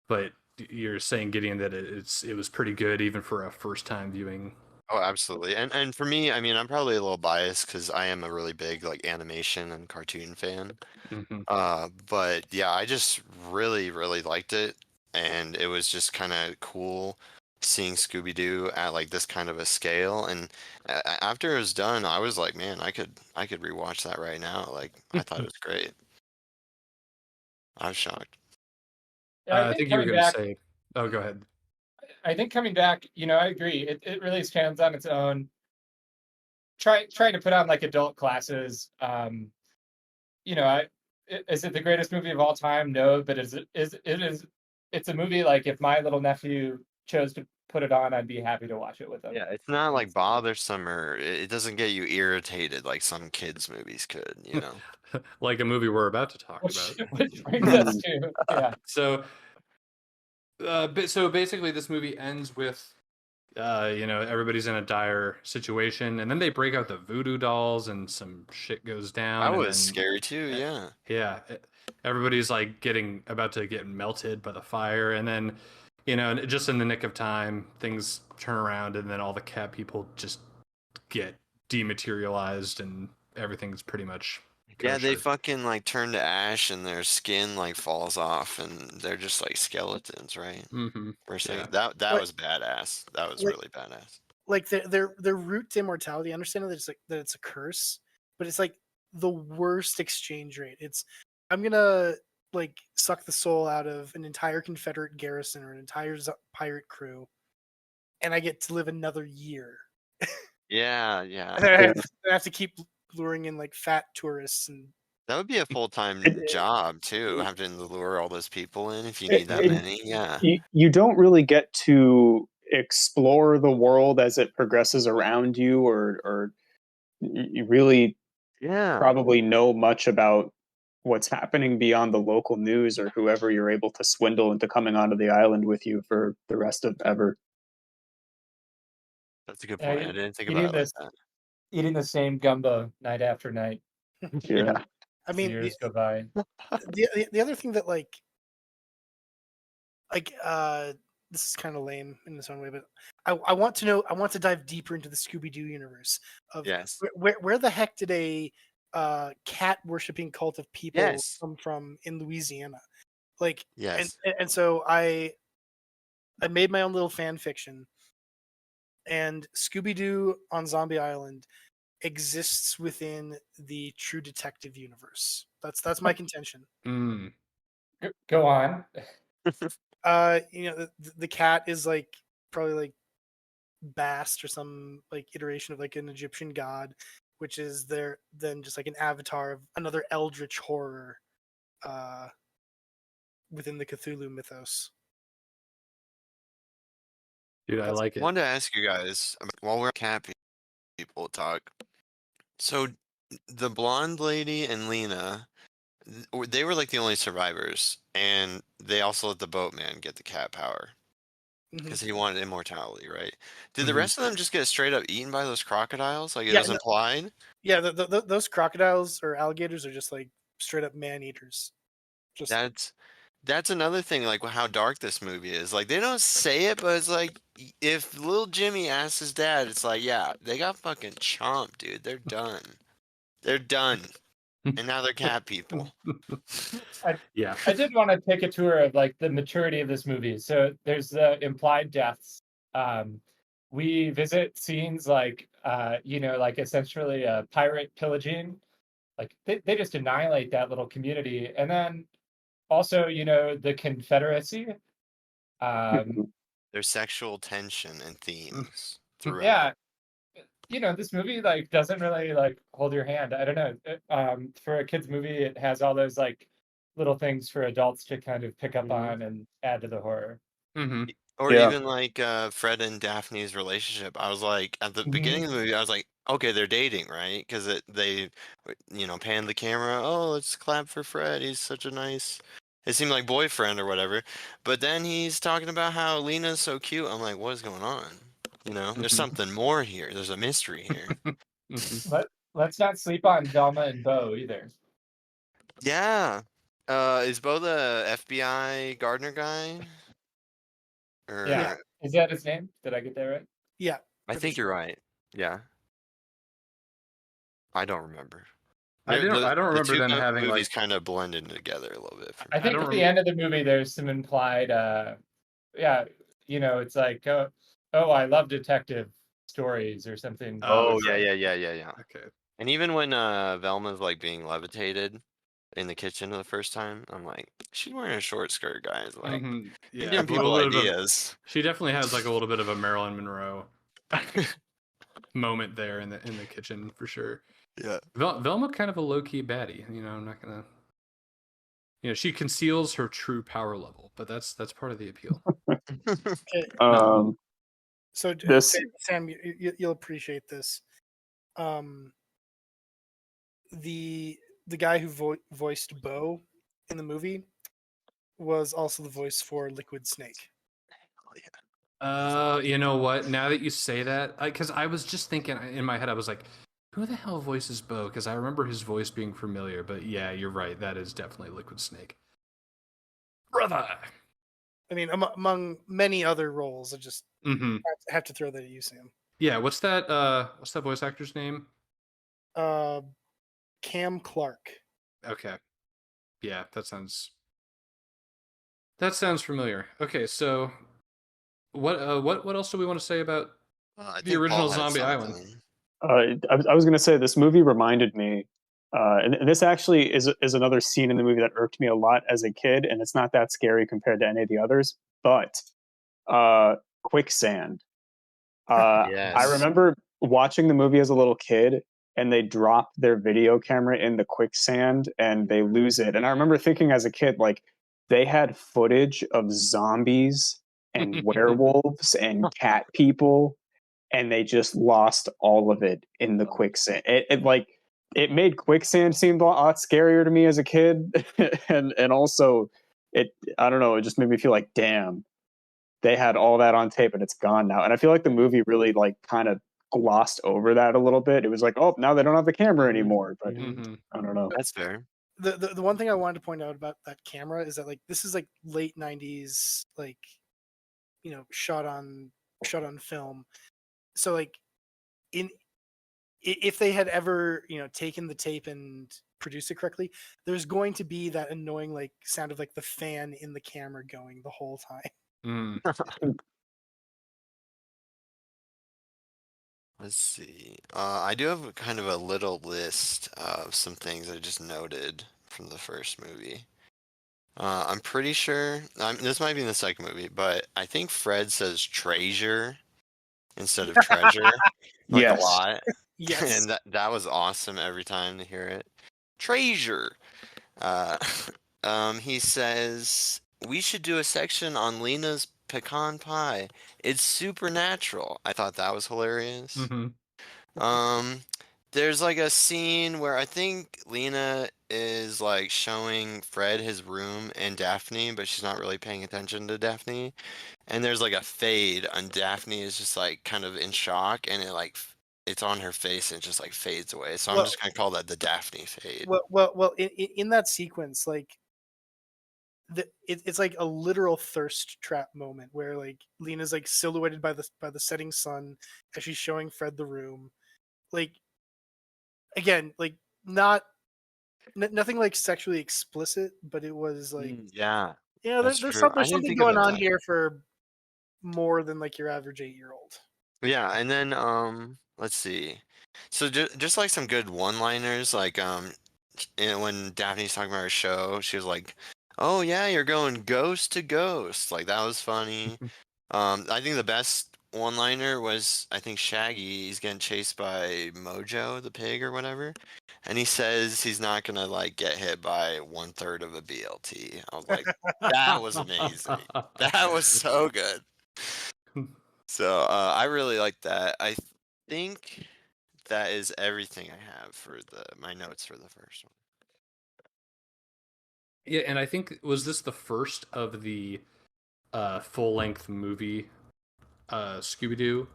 [SPEAKER 1] But you're saying, Gideon, that it was pretty good even for a first time viewing.
[SPEAKER 3] Oh, absolutely. And for me, I mean, I'm probably a little biased because I am a really big like animation and cartoon fan.
[SPEAKER 1] Mhm.
[SPEAKER 3] But yeah, I just really, really liked it, and it was just kind of cool seeing Scooby-Doo at like this kind of a scale. And after it was done, I was like, man, I could rewatch that right now. Like, I thought it was great. I was shocked.
[SPEAKER 2] Yeah, I
[SPEAKER 1] I
[SPEAKER 2] think
[SPEAKER 1] think you were
[SPEAKER 2] coming
[SPEAKER 1] going to
[SPEAKER 2] back,
[SPEAKER 1] say. Oh, go ahead.
[SPEAKER 2] I think coming back, I agree. It really stands on its own. Trying to put on like adult classes. Is it the greatest movie of all time? No, but it's a movie like if my little nephew chose to put it on, I'd be happy to watch it with him.
[SPEAKER 3] Yeah, it's not like bothersome or it doesn't get you irritated like some kids' movies could.
[SPEAKER 1] Like a movie we're about to talk
[SPEAKER 2] Which
[SPEAKER 1] about.
[SPEAKER 2] which brings us to
[SPEAKER 1] So, so basically, this movie ends with, everybody's in a dire situation, and then they break out the voodoo dolls, and some shit goes down,
[SPEAKER 3] That
[SPEAKER 1] and
[SPEAKER 3] was
[SPEAKER 1] then
[SPEAKER 3] scary too, yeah.
[SPEAKER 1] yeah, everybody's like about to get melted by the fire, and then, just in the nick of time, things turn around, and then all the cat people just get dematerialized, and everything's pretty much
[SPEAKER 3] Yeah, they
[SPEAKER 1] kosher.
[SPEAKER 3] fucking like turn to ash and their skin like falls off and they're just like skeletons, right?
[SPEAKER 1] Mm-hmm.
[SPEAKER 3] For a
[SPEAKER 1] Yeah.
[SPEAKER 3] second. That
[SPEAKER 4] Like,
[SPEAKER 3] was badass. That was
[SPEAKER 4] like,
[SPEAKER 3] really badass.
[SPEAKER 4] like their route to immortality. I understand that it's a curse, but it's like the worst exchange rate. It's I'm gonna like suck the soul out of an entire Confederate garrison or an entire pirate crew, and I get to live another year.
[SPEAKER 3] Yeah, yeah.
[SPEAKER 4] And then I have to keep luring in like fat tourists and
[SPEAKER 3] That would be a full-time
[SPEAKER 5] It,
[SPEAKER 3] job too, having to lure all those people in if you
[SPEAKER 5] it,
[SPEAKER 3] need that
[SPEAKER 5] it,
[SPEAKER 3] many. Yeah.
[SPEAKER 5] you don't really get to explore the world as it progresses around you, or you really
[SPEAKER 3] Yeah.
[SPEAKER 5] probably know much about what's happening beyond the local news or whoever you're able to swindle into coming onto the island with you for the rest of ever.
[SPEAKER 3] That's a good
[SPEAKER 2] yeah,
[SPEAKER 3] point. I didn't think about
[SPEAKER 2] eating
[SPEAKER 3] it like
[SPEAKER 2] this
[SPEAKER 3] that.
[SPEAKER 2] eating the same gumbo night after night
[SPEAKER 5] Yeah.
[SPEAKER 4] I
[SPEAKER 2] as
[SPEAKER 4] mean
[SPEAKER 2] years go by.
[SPEAKER 4] the other thing that like this is kind of lame in its own way, but I want to know. I want to dive deeper into the Scooby Doo universe of
[SPEAKER 3] Yes.
[SPEAKER 4] where the heck did a cat worshipping cult of people
[SPEAKER 3] Yes.
[SPEAKER 4] come from in Louisiana? Like,
[SPEAKER 3] Yes.
[SPEAKER 4] and so I made my own little fan fiction, and Scooby Doo on Zombie Island exists within the True Detective universe. That's my contention.
[SPEAKER 1] Mm.
[SPEAKER 2] Go on.
[SPEAKER 4] The cat is like probably like Bast or some like iteration of like an Egyptian god, which is there then just like an avatar of another eldritch horror uh within the Cthulhu mythos.
[SPEAKER 1] Dude, I
[SPEAKER 4] That's
[SPEAKER 1] like
[SPEAKER 3] I
[SPEAKER 1] it.
[SPEAKER 3] wanted to ask you guys while we're cat people talk. So the blonde lady and Lena, they were like the only survivors, and they also let the boatman get the cat power
[SPEAKER 4] mhm.
[SPEAKER 3] because he wanted immortality, right? Did the
[SPEAKER 1] Mhm.
[SPEAKER 3] rest of them just get straight up eaten by those crocodiles? Like it
[SPEAKER 4] Yeah,
[SPEAKER 3] was implied?
[SPEAKER 4] yeah. Those crocodiles or alligators are just like straight up man eaters. Just
[SPEAKER 3] That's another thing, like how dark this movie is. Like they don't say it, but it's like if little Jimmy asks his dad, it's like, yeah, they got fucking chomped, dude. They're done. They're done. And now they're cat people.
[SPEAKER 1] Yeah.
[SPEAKER 2] I did want to take a tour of like the maturity of this movie. So there's the implied deaths. We visit scenes like like essentially a pirate pillaging. Like they just annihilate that little community. And then also, the Confederacy.
[SPEAKER 3] There's sexual tension and themes throughout.
[SPEAKER 2] Yeah, this movie like doesn't really like hold your hand. I don't know. For a kids movie, it has all those like little things for adults to kind of pick up
[SPEAKER 1] Mhm.
[SPEAKER 2] on and add to the horror.
[SPEAKER 1] Mm-hmm.
[SPEAKER 3] Or
[SPEAKER 5] Yeah.
[SPEAKER 3] even like Fred and Daphne's relationship. I was like, at the
[SPEAKER 2] Mhm.
[SPEAKER 3] beginning of the movie, I was like, okay, they're dating, right? Because they, pan the camera. Oh, let's clap for Fred. He's such a nice. It seemed like boyfriend or whatever. But then he's talking about how Lena's so cute. I'm like, what is going on? There's
[SPEAKER 1] Mhm.
[SPEAKER 3] something more here. There's a mystery here.
[SPEAKER 1] Mm-hmm.
[SPEAKER 2] Let's not sleep on Velma and Bo either.
[SPEAKER 3] Yeah. Is Bo the FBI Gardner guy? Or
[SPEAKER 2] Yeah, is that his name? Did I get that right?
[SPEAKER 4] Yeah,
[SPEAKER 3] I
[SPEAKER 4] pretty
[SPEAKER 3] think
[SPEAKER 4] sure.
[SPEAKER 3] you're right. Yeah. I don't remember.
[SPEAKER 1] I don't remember
[SPEAKER 3] two
[SPEAKER 1] them having
[SPEAKER 3] movies
[SPEAKER 1] like.
[SPEAKER 3] kind of blended together a little bit for me.
[SPEAKER 2] I think
[SPEAKER 1] don't
[SPEAKER 2] at the
[SPEAKER 1] rem-
[SPEAKER 2] end of the movie, there's some implied, yeah, it's like, oh, I love detective stories or something.
[SPEAKER 3] Oh
[SPEAKER 1] is
[SPEAKER 3] yeah,
[SPEAKER 1] that-
[SPEAKER 3] yeah.
[SPEAKER 1] Okay.
[SPEAKER 3] And even when Velma's like being levitated in the kitchen the first time, I'm like, she's wearing a short skirt, guys. Like,
[SPEAKER 1] Mhm.
[SPEAKER 3] you're
[SPEAKER 1] Yeah,
[SPEAKER 3] giving
[SPEAKER 1] a little
[SPEAKER 3] people
[SPEAKER 1] bit of a.
[SPEAKER 3] ideas.
[SPEAKER 1] She definitely has like a little bit of a Marilyn Monroe moment there in the kitchen for sure.
[SPEAKER 3] Yeah.
[SPEAKER 1] Velma kind of a low key baddie. I'm not gonna. She conceals her true power level, but that's part of the appeal.
[SPEAKER 4] Okay, so
[SPEAKER 5] This
[SPEAKER 4] Sam, you'll appreciate this. Um, the guy who voiced Bo in the movie was also the voice for Liquid Snake.
[SPEAKER 1] You know what? Now that you say that, because I was just thinking in my head, I was like, who the hell voices Bo? Because I remember his voice being familiar. But yeah, you're right. That is definitely Liquid Snake. Brother.
[SPEAKER 4] I mean, among many other roles, I just
[SPEAKER 1] Mm-hmm.
[SPEAKER 4] have to throw that at you, Sam.
[SPEAKER 1] Yeah. What's that voice actor's name?
[SPEAKER 4] Cam Clark.
[SPEAKER 1] Okay. Yeah, that sounds familiar. Okay, so what else do we want to say about
[SPEAKER 3] I
[SPEAKER 1] the
[SPEAKER 3] think
[SPEAKER 1] original
[SPEAKER 3] Paul had
[SPEAKER 1] Zombie Island?
[SPEAKER 3] something.
[SPEAKER 5] I was going to say this movie reminded me, and this actually is another scene in the movie that irked me a lot as a kid, and it's not that scary compared to any of the others. But quicksand. I
[SPEAKER 3] Yes.
[SPEAKER 5] remember watching the movie as a little kid, and they drop their video camera in the quicksand and they lose it. And I remember thinking as a kid, like they had footage of zombies and werewolves and cat people, and they just lost all of it in the quicksand. It made quicksand seem a lot scarier to me as a kid, and also I don't know, it just made me feel like, damn, they had all that on tape and it's gone now. And I feel like the movie really like kind of glossed over that a little bit. It was like, oh, now they don't have the camera anymore. But
[SPEAKER 1] Mhm.
[SPEAKER 5] I don't know.
[SPEAKER 3] That's fair.
[SPEAKER 4] The one thing I wanted to point out about that camera is that like this is like late 90s, like shot on film. So like if they had ever taken the tape and produced it correctly, there's going to be that annoying like sound of like the fan in the camera going the whole time.
[SPEAKER 1] Mm.
[SPEAKER 3] Let's see. I do have kind of a little list of some things I just noted from the first movie. I'm pretty sure this might be in the second movie, but I think Fred says treasure instead of treasure, like a
[SPEAKER 5] Yes.
[SPEAKER 3] lot.
[SPEAKER 4] Yes.
[SPEAKER 3] And that was awesome every time to hear it. Treasure. Uh, he says we should do a section on Lena's pecan pie. It's supernatural. I thought that was hilarious.
[SPEAKER 1] Mhm.
[SPEAKER 3] There's like a scene where I think Lena is like showing Fred his room and Daphne, but she's not really paying attention to Daphne. And there's like a fade, and Daphne is just like kind of in shock, and it's on her face and it just like fades away. So I'm
[SPEAKER 4] Well-
[SPEAKER 3] just gonna call that the Daphne fade.
[SPEAKER 4] Well. In that sequence, like it's like a literal thirst trap moment where like Lena's like silhouetted by the setting sun as she's showing Fred the room. Like again, like nothing like sexually explicit, but it was like
[SPEAKER 3] Yeah,
[SPEAKER 4] there's
[SPEAKER 3] that's true. I
[SPEAKER 4] there's
[SPEAKER 3] didn't
[SPEAKER 4] something
[SPEAKER 3] think
[SPEAKER 4] going
[SPEAKER 3] about
[SPEAKER 4] on
[SPEAKER 3] that.
[SPEAKER 4] here for more than like your average 8-year-old.
[SPEAKER 3] Yeah, and then let's see. So just like some good one-liners, like when Daphne's talking about her show, she was like, oh yeah, you're going ghost to ghost. Like that was funny. I think the best one-liner was I think Shaggy. He's getting chased by Mojo the pig or whatever, and he says he's not gonna like get hit by 1/3 of a BLT. I was like, that was amazing. That was so good. So I really like that. I think that is everything I have for my notes for the first one.
[SPEAKER 1] Yeah, and I think was this the first of the full-length movie Scooby-Doo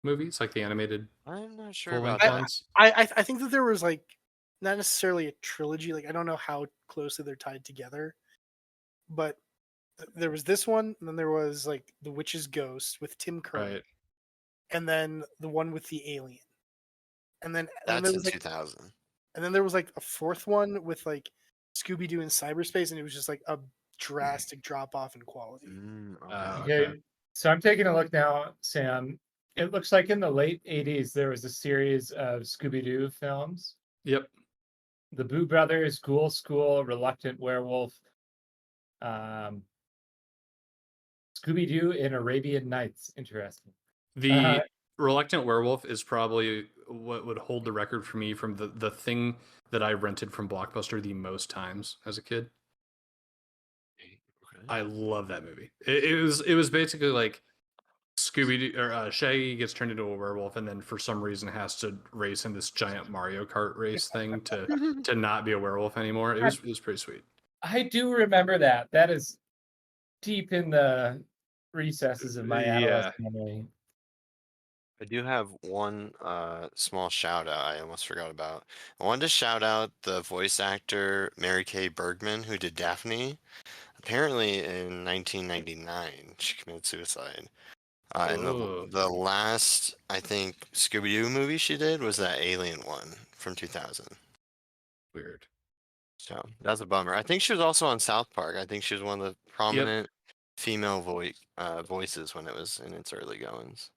[SPEAKER 1] movies, like the animated
[SPEAKER 3] I'm not sure about
[SPEAKER 1] full-length
[SPEAKER 3] that.
[SPEAKER 1] ones?
[SPEAKER 4] I think that there was like not necessarily a trilogy. Like I don't know how closely they're tied together, but there was this one, and then there was like the Witch's Ghost with Tim Curry,
[SPEAKER 1] Right.
[SPEAKER 4] and then the one with the alien, and then
[SPEAKER 3] That's
[SPEAKER 4] there
[SPEAKER 3] in
[SPEAKER 4] was like
[SPEAKER 3] 2000.
[SPEAKER 4] and then there was like a fourth one with like Scooby Doo in cyberspace, and it was just like a drastic drop off in quality.
[SPEAKER 3] Okay.
[SPEAKER 2] Okay, so I'm taking a look now, Sam. It looks like in the late 80s there was a series of Scooby-Doo films.
[SPEAKER 1] Yep.
[SPEAKER 2] The Boo Brothers, Ghoul School, Reluctant Werewolf, Scooby-Doo in Arabian Nights. Interesting.
[SPEAKER 1] The Reluctant Werewolf is probably what would hold the record for me from the thing that I rented from Blockbuster the most times as a kid.
[SPEAKER 3] Okay.
[SPEAKER 1] I love that movie. It was basically like Scooby or Shaggy gets turned into a werewolf, and then for some reason has to race in this giant Mario Kart race thing to not be a werewolf anymore. It was pretty sweet.
[SPEAKER 2] I do remember that. That is deep in the recesses of my
[SPEAKER 1] Yeah.
[SPEAKER 2] adolescent memory.
[SPEAKER 3] I do have one small shout out I almost forgot about. I wanted to shout out the voice actor Mary Kay Bergman who did Daphne. Apparently in 1999 she committed suicide. And
[SPEAKER 1] Oh.
[SPEAKER 3] the last I think Scooby-Doo movie she did was that Alien one from 2000.
[SPEAKER 1] Weird.
[SPEAKER 3] So that's a bummer. I think she was also on South Park. I think she was one of the prominent female voices when it was in its early goings.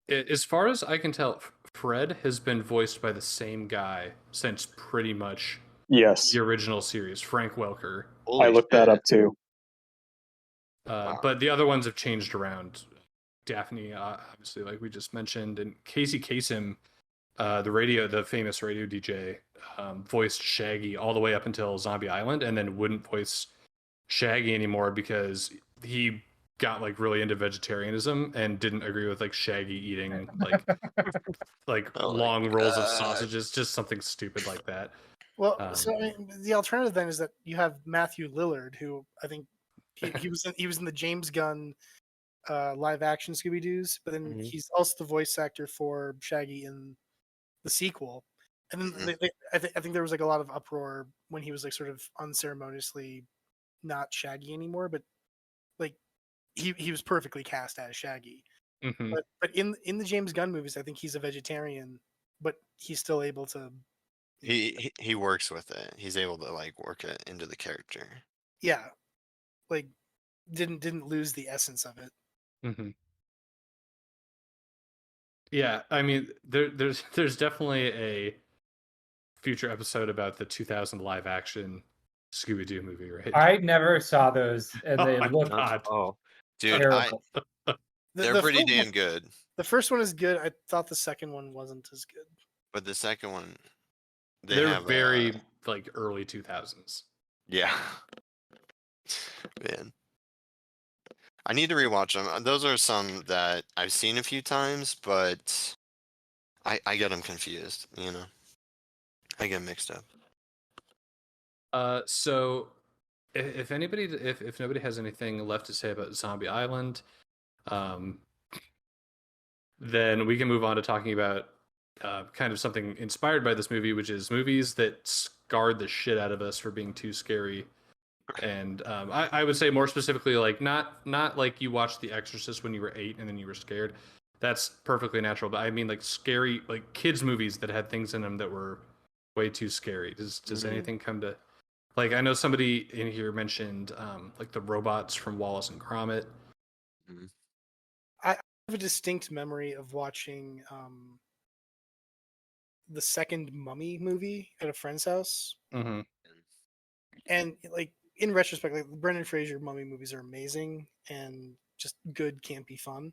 [SPEAKER 1] As far as I can tell, Fred has been voiced by the same guy since pretty much
[SPEAKER 5] Yes,
[SPEAKER 1] the original series, Frank Welker.
[SPEAKER 5] I looked that up too.
[SPEAKER 3] Wow.
[SPEAKER 1] But the other ones have changed around. Daphne, obviously, like we just mentioned, and Casey Kasem, the famous radio DJ, voiced Shaggy all the way up until Zombie Island, and then wouldn't voice Shaggy anymore because he got like really into vegetarianism and didn't agree with like Shaggy eating like
[SPEAKER 3] Oh my
[SPEAKER 1] long rolls of
[SPEAKER 3] God.
[SPEAKER 1] sausages, just something stupid like that.
[SPEAKER 4] Well, so I mean, the alternative then is that you have Matthew Lillard, who I think he was in the James Gunn live action Scooby Doo's, but then
[SPEAKER 1] Mhm.
[SPEAKER 4] he's also the voice actor for Shaggy in the sequel. And then I think there was like a lot of uproar when he was like sort of unceremoniously not Shaggy anymore, but like he was perfectly cast as Shaggy.
[SPEAKER 1] Mhm.
[SPEAKER 4] But in the James Gunn movies, I think he's a vegetarian, but he's still able to.
[SPEAKER 3] He works with it. He's able to like work it into the character.
[SPEAKER 4] Yeah, like didn't lose the essence of it.
[SPEAKER 1] Mhm. Yeah, I mean, there's definitely a future episode about the 2000 live action Scooby Doo movie, right?
[SPEAKER 2] I never saw those, and they
[SPEAKER 1] Oh my
[SPEAKER 2] look
[SPEAKER 1] God.
[SPEAKER 3] Oh, dude,
[SPEAKER 2] terrible.
[SPEAKER 3] they're pretty damn good.
[SPEAKER 4] The first one is good. I thought the second one wasn't as good.
[SPEAKER 3] But the second one,
[SPEAKER 1] They're
[SPEAKER 3] have
[SPEAKER 1] very like early 2000s.
[SPEAKER 3] yeah. Man, I need to rewatch them. Those are some that I've seen a few times, but I get them confused. You know, I get mixed up.
[SPEAKER 1] So if nobody has anything left to say about Zombie Island, then we can move on to talking about kind of something inspired by this movie, which is movies that scarred the shit out of us for being too scary. And I would say more specifically, like not like you watched The Exorcist when you were 8 and then you were scared. That's perfectly natural. But I mean like scary, like kids movies that had things in them that were way too scary. Does anything come to like? I know somebody in here mentioned like the robots from Wallace and Gromit.
[SPEAKER 4] I have a distinct memory of watching the second Mummy movie at a friend's house,
[SPEAKER 1] Mm-hmm.
[SPEAKER 4] and like in retrospect, like the Brendan Fraser mummy movies are amazing and just good, campy fun.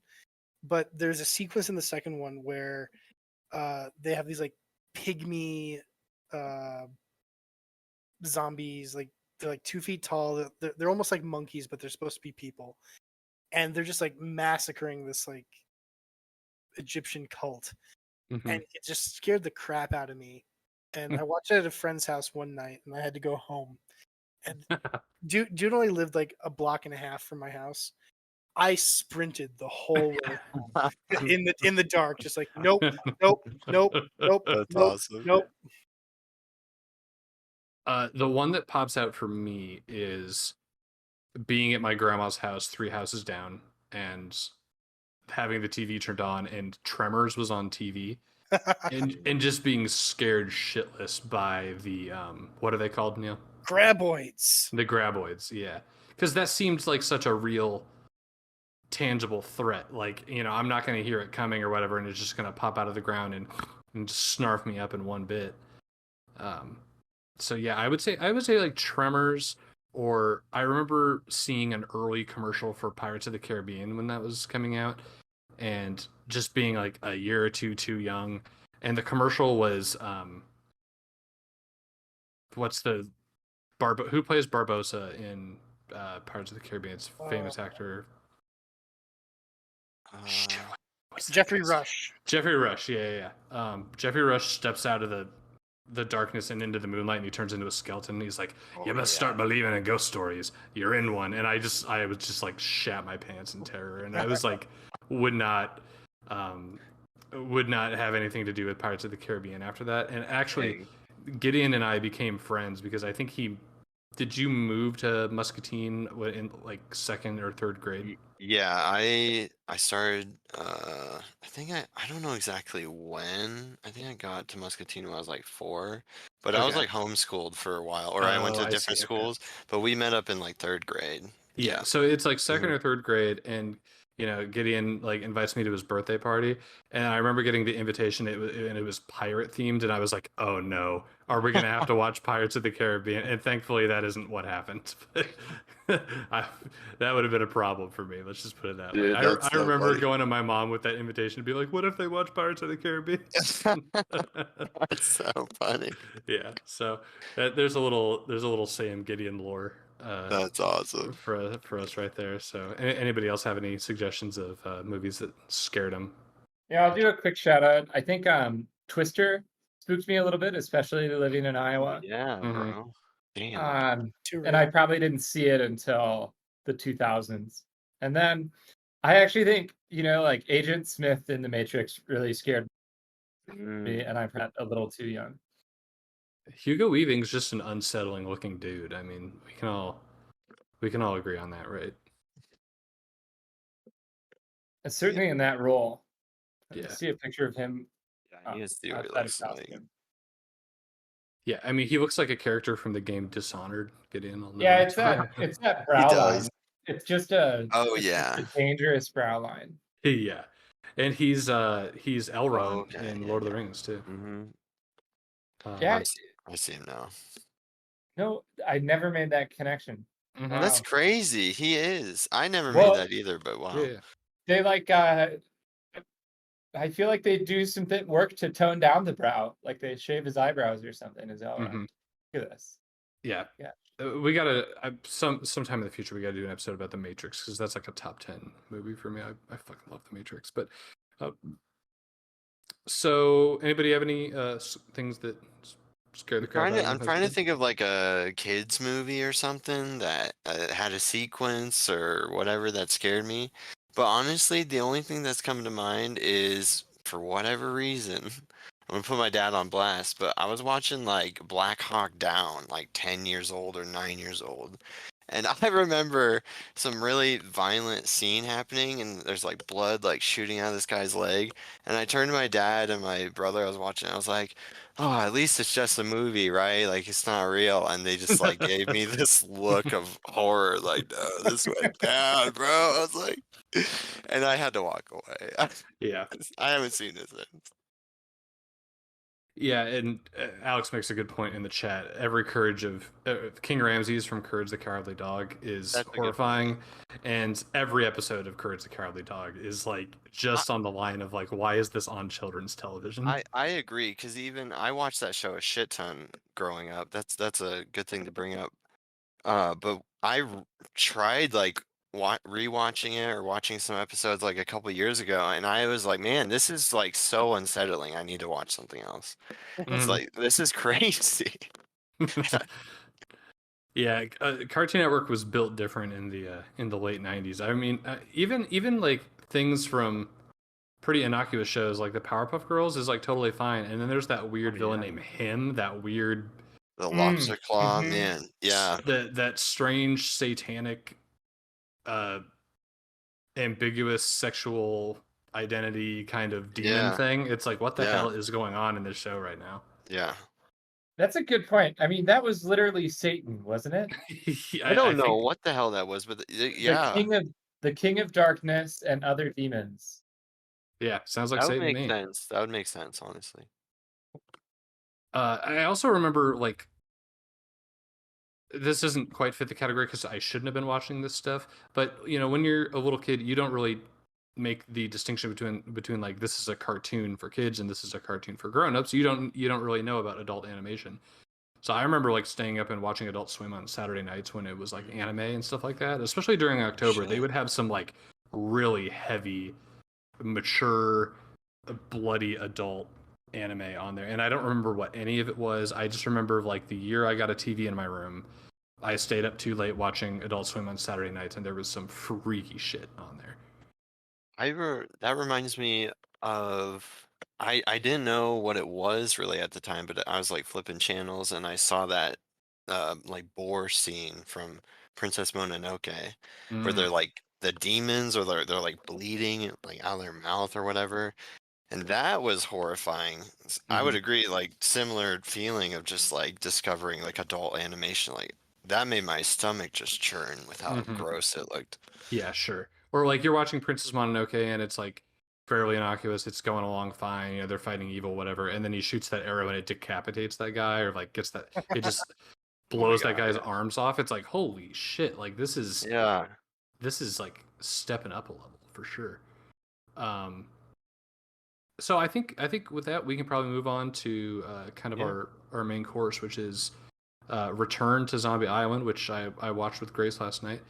[SPEAKER 4] But there's a sequence in the second one where they have these like pygmy uh, zombies, like they're like 2 feet tall. They're almost like monkeys, but they're supposed to be people, and they're just like massacring this like Egyptian cult,
[SPEAKER 1] Mhm.
[SPEAKER 4] and it just scared the crap out of me. And I watched it at a friend's house one night, and I had to go home. And Dude only lived like a block and a half from my house. I sprinted the whole way in the dark, just like nope, nope, nope, nope,
[SPEAKER 3] That's
[SPEAKER 4] nope,
[SPEAKER 3] awesome.
[SPEAKER 4] nope.
[SPEAKER 1] The one that pops out for me is being at my grandma's house 3 houses down and having the TV turned on and Tremors was on TV and just being scared shitless by the what are they called, Neil?
[SPEAKER 4] Graboids.
[SPEAKER 1] The graboids, yeah. Because that seemed like such a real tangible threat. Like, I'm not going to hear it coming or whatever, and it's just going to pop out of the ground and just snarf me up in one bit. So yeah, I would say like Tremors, or I remember seeing an early commercial for Pirates of the Caribbean when that was coming out, and just being like a year or two too young. And the commercial was what's the who plays Barbosa in Pirates of the Caribbean? It's famous actor. What's that
[SPEAKER 4] Jeffrey
[SPEAKER 1] guy's-
[SPEAKER 4] Rush.
[SPEAKER 1] Jeffrey Rush, yeah. Jeffrey Rush steps out of the darkness and into the moonlight, and he turns into a skeleton. And he's like, "You must start believing in ghost stories. You're in one." And I was just like shat my pants in terror, and I was like, would not have anything to do with Pirates of the Caribbean after that. And actually, Gideon and I became friends because I think did you move to Muscatine in like second or third grade?
[SPEAKER 3] Yeah, I started I think I don't know exactly when. I think I got to Muscatine when I was like 4, but I was
[SPEAKER 1] Okay.
[SPEAKER 3] like homeschooled for a while, or I went to
[SPEAKER 1] I
[SPEAKER 3] different
[SPEAKER 1] see, okay.
[SPEAKER 3] schools, but we met up in like 3rd grade.
[SPEAKER 1] Yeah, so it's like
[SPEAKER 3] Mm-hmm.
[SPEAKER 1] second or third grade, and Gideon like invites me to his birthday party, and I remember getting the invitation. It was pirate themed, and I was like, "Oh no, are we gonna have to watch Pirates of the Caribbean?" And thankfully, that isn't what happened. That would have been a problem for me. Let's just put it that way.
[SPEAKER 3] Dude, that's
[SPEAKER 1] I
[SPEAKER 3] so
[SPEAKER 1] remember
[SPEAKER 3] funny.
[SPEAKER 1] going to my mom with that invitation to be like, "What if they watch Pirates of the Caribbean?"
[SPEAKER 3] That's so funny.
[SPEAKER 1] Yeah, so there's a little Sam Gideon lore.
[SPEAKER 3] That's awesome.
[SPEAKER 1] For us right there. So, anybody else have any suggestions of movies that scared them?
[SPEAKER 2] Yeah, I'll do a quick shout out. I think Twister spooked me a little bit, especially living in Iowa.
[SPEAKER 3] Yeah,
[SPEAKER 1] Mhm.
[SPEAKER 3] bro. Damn.
[SPEAKER 2] And I probably didn't see it until the 2000s. And then I actually think, like Agent Smith in The Matrix really scared me, and I'm a little too young.
[SPEAKER 1] Hugo Weaving's just an unsettling looking dude. I mean, we can all agree on that, right?
[SPEAKER 2] And certainly in that role.
[SPEAKER 1] Yeah.
[SPEAKER 2] See a picture of him
[SPEAKER 3] Yeah, he is the
[SPEAKER 2] outside of
[SPEAKER 3] looks like.
[SPEAKER 2] costume.
[SPEAKER 1] Yeah, I mean, he looks like a character from the game Dishonored. Gideon.
[SPEAKER 2] Yeah, it's that brow line.
[SPEAKER 3] does.
[SPEAKER 2] It's just
[SPEAKER 3] Oh,
[SPEAKER 2] it's
[SPEAKER 3] yeah.
[SPEAKER 2] just a dangerous brow line.
[SPEAKER 1] Yeah, and he's Elrond
[SPEAKER 3] Okay,
[SPEAKER 1] in
[SPEAKER 3] yeah,
[SPEAKER 1] Lord of the Rings too.
[SPEAKER 3] Mm-hmm.
[SPEAKER 2] Yeah.
[SPEAKER 3] I see him now.
[SPEAKER 2] No, I never made that connection.
[SPEAKER 1] Mhm.
[SPEAKER 2] Wow.
[SPEAKER 3] That's crazy. He is. I never
[SPEAKER 2] Well,
[SPEAKER 3] made that either, but wow.
[SPEAKER 1] Yeah.
[SPEAKER 2] They like I feel like they do some work to tone down the brow, like they shave his eyebrows or something. Is that right?
[SPEAKER 1] Mhm.
[SPEAKER 2] Look at this.
[SPEAKER 1] Yeah.
[SPEAKER 2] Yeah.
[SPEAKER 1] We gotta sometime in the future we gotta do an episode about the Matrix because that's like a top 10 movie for me. I fucking love the Matrix. But so anybody have any things that scare the crap out of you?
[SPEAKER 3] I'm trying to think of like a kids movie or something that had a sequence or whatever that scared me. But honestly, the only thing that's coming to mind is, for whatever reason, I'm gonna put my dad on blast, but I was watching like Black Hawk Down, like 10 years old or 9 years old. And I remember some really violent scene happening, and there's like blood like shooting out of this guy's leg. And I turned to my dad and my brother I was watching, I was like, "Oh, at least it's just a movie, right? Like it's not real." And they just like gave me this look of horror, like, "No, this went bad, bro." I was like, and I had to walk away.
[SPEAKER 1] Yeah.
[SPEAKER 3] I haven't seen it since.
[SPEAKER 1] Yeah, and Alex makes a good point in the chat. Every Courage of King Ramses from Courage the Cowardly Dog is
[SPEAKER 3] That's a good
[SPEAKER 1] horrifying, and every episode of Courage the Cowardly Dog is like just on the line of like, why is this on children's television?
[SPEAKER 3] I agree because even I watched that show a shit ton growing up. That's a good thing to bring up. But tried like rewatching it or watching some episodes like a couple years ago, and I was like, man, this is like so unsettling. I need to watch something else. It's
[SPEAKER 1] Mm.
[SPEAKER 3] like this is crazy.
[SPEAKER 1] Yeah, Cartoon Network was built different in the late '90s. I mean, even like things from pretty innocuous shows like the Powerpuff Girls is like totally fine, and then there's that weird villain named Him, that weird
[SPEAKER 3] The lobster claw,
[SPEAKER 2] mhm.
[SPEAKER 3] man. Yeah.
[SPEAKER 1] that strange satanic uh ambiguous sexual identity kind of demon
[SPEAKER 3] Yeah.
[SPEAKER 1] thing. It's like, what the
[SPEAKER 3] Yeah.
[SPEAKER 1] hell is going on in this show right now?
[SPEAKER 3] Yeah.
[SPEAKER 2] That's a good point. I mean, that was literally Satan, wasn't it?
[SPEAKER 3] I don't know
[SPEAKER 1] think,
[SPEAKER 3] what the hell that was, but yeah,
[SPEAKER 2] The king of darkness and other demons.
[SPEAKER 1] yeah, sounds like
[SPEAKER 3] that would
[SPEAKER 1] Satan to
[SPEAKER 3] make
[SPEAKER 1] me.
[SPEAKER 3] sense. That would make sense, honestly.
[SPEAKER 1] I also remember like this doesn't quite fit the category because I shouldn't have been watching this stuff. But you know, when you're a little kid, you don't really make the distinction between like this is a cartoon for kids and this is a cartoon for grown-ups. You don't really know about adult animation. So I remember like staying up and watching Adult Swim on Saturday nights when it was like anime and stuff like that. Especially during October, they
[SPEAKER 3] Shit.
[SPEAKER 1] would have some like really heavy, mature, bloody adult anime on there. And I don't remember what any of it was. I just remember like the year I got a TV in my room, I stayed up too late watching Adult Swim on Saturday nights, and there was some freaky shit on there.
[SPEAKER 3] That reminds me of I didn't know what it was really at the time, but I was like flipping channels and I saw that like boar scene from Princess Mononoke where they're like the demons or they're like bleeding like out of their mouth or whatever. And that was horrifying. I would agree, like similar feeling of just like discovering like adult animation. Like that made my stomach just churn with how gross it looked.
[SPEAKER 1] Yeah, sure. Or like you're watching Princess Mononoke and it's like fairly innocuous. It's going along fine. You know, they're fighting evil, whatever. And then he shoots that arrow and it decapitates that guy, or like gets that. It just blows that
[SPEAKER 3] God,
[SPEAKER 1] guy's arms off. It's like holy shit! Like this is
[SPEAKER 3] Yeah.
[SPEAKER 1] like stepping up a level for sure. So I think with that we can probably move on to kind of our main course, which is Return to Zombie Island, which I watched with Grace last night.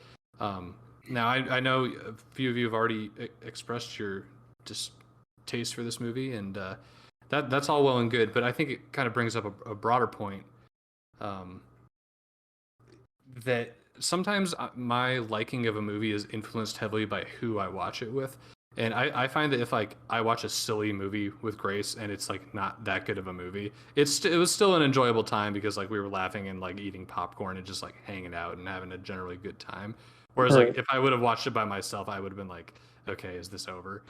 [SPEAKER 1] Now I know a few of you have already expressed your distaste for this movie, and that's all well and good. But I think it kind of brings up a broader point that sometimes my liking of a movie is influenced heavily by who I watch it with. And I find that if like I watch a silly movie with Grace and it's like not that good of a movie, it was still an enjoyable time because like we were laughing and like eating popcorn and just like hanging out and having a generally good time. Whereas like if I would have watched it by myself, I would have been like, okay, is this over?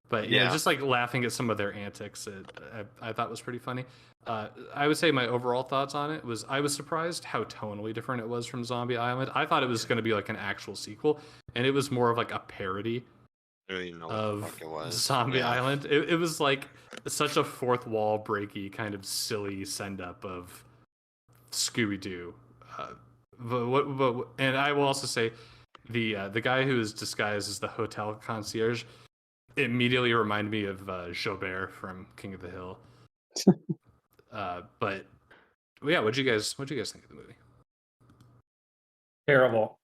[SPEAKER 1] But yeah, just like laughing at some of their antics, I thought was pretty funny. I would say my overall thoughts on it was I was surprised how tonally different it was from Zombie Island. I thought it was going to be like an actual sequel, and it was more of like a parody
[SPEAKER 3] I don't even know what the fuck it
[SPEAKER 1] of
[SPEAKER 3] was.
[SPEAKER 1] Zombie Island. It was like such a fourth wall breaky kind of silly send up of Scooby Doo. And I will also say the guy who is disguised as the hotel concierge immediately reminded me of Jobert from King of the Hill. But yeah, what'd you guys think of the movie?
[SPEAKER 2] Terrible.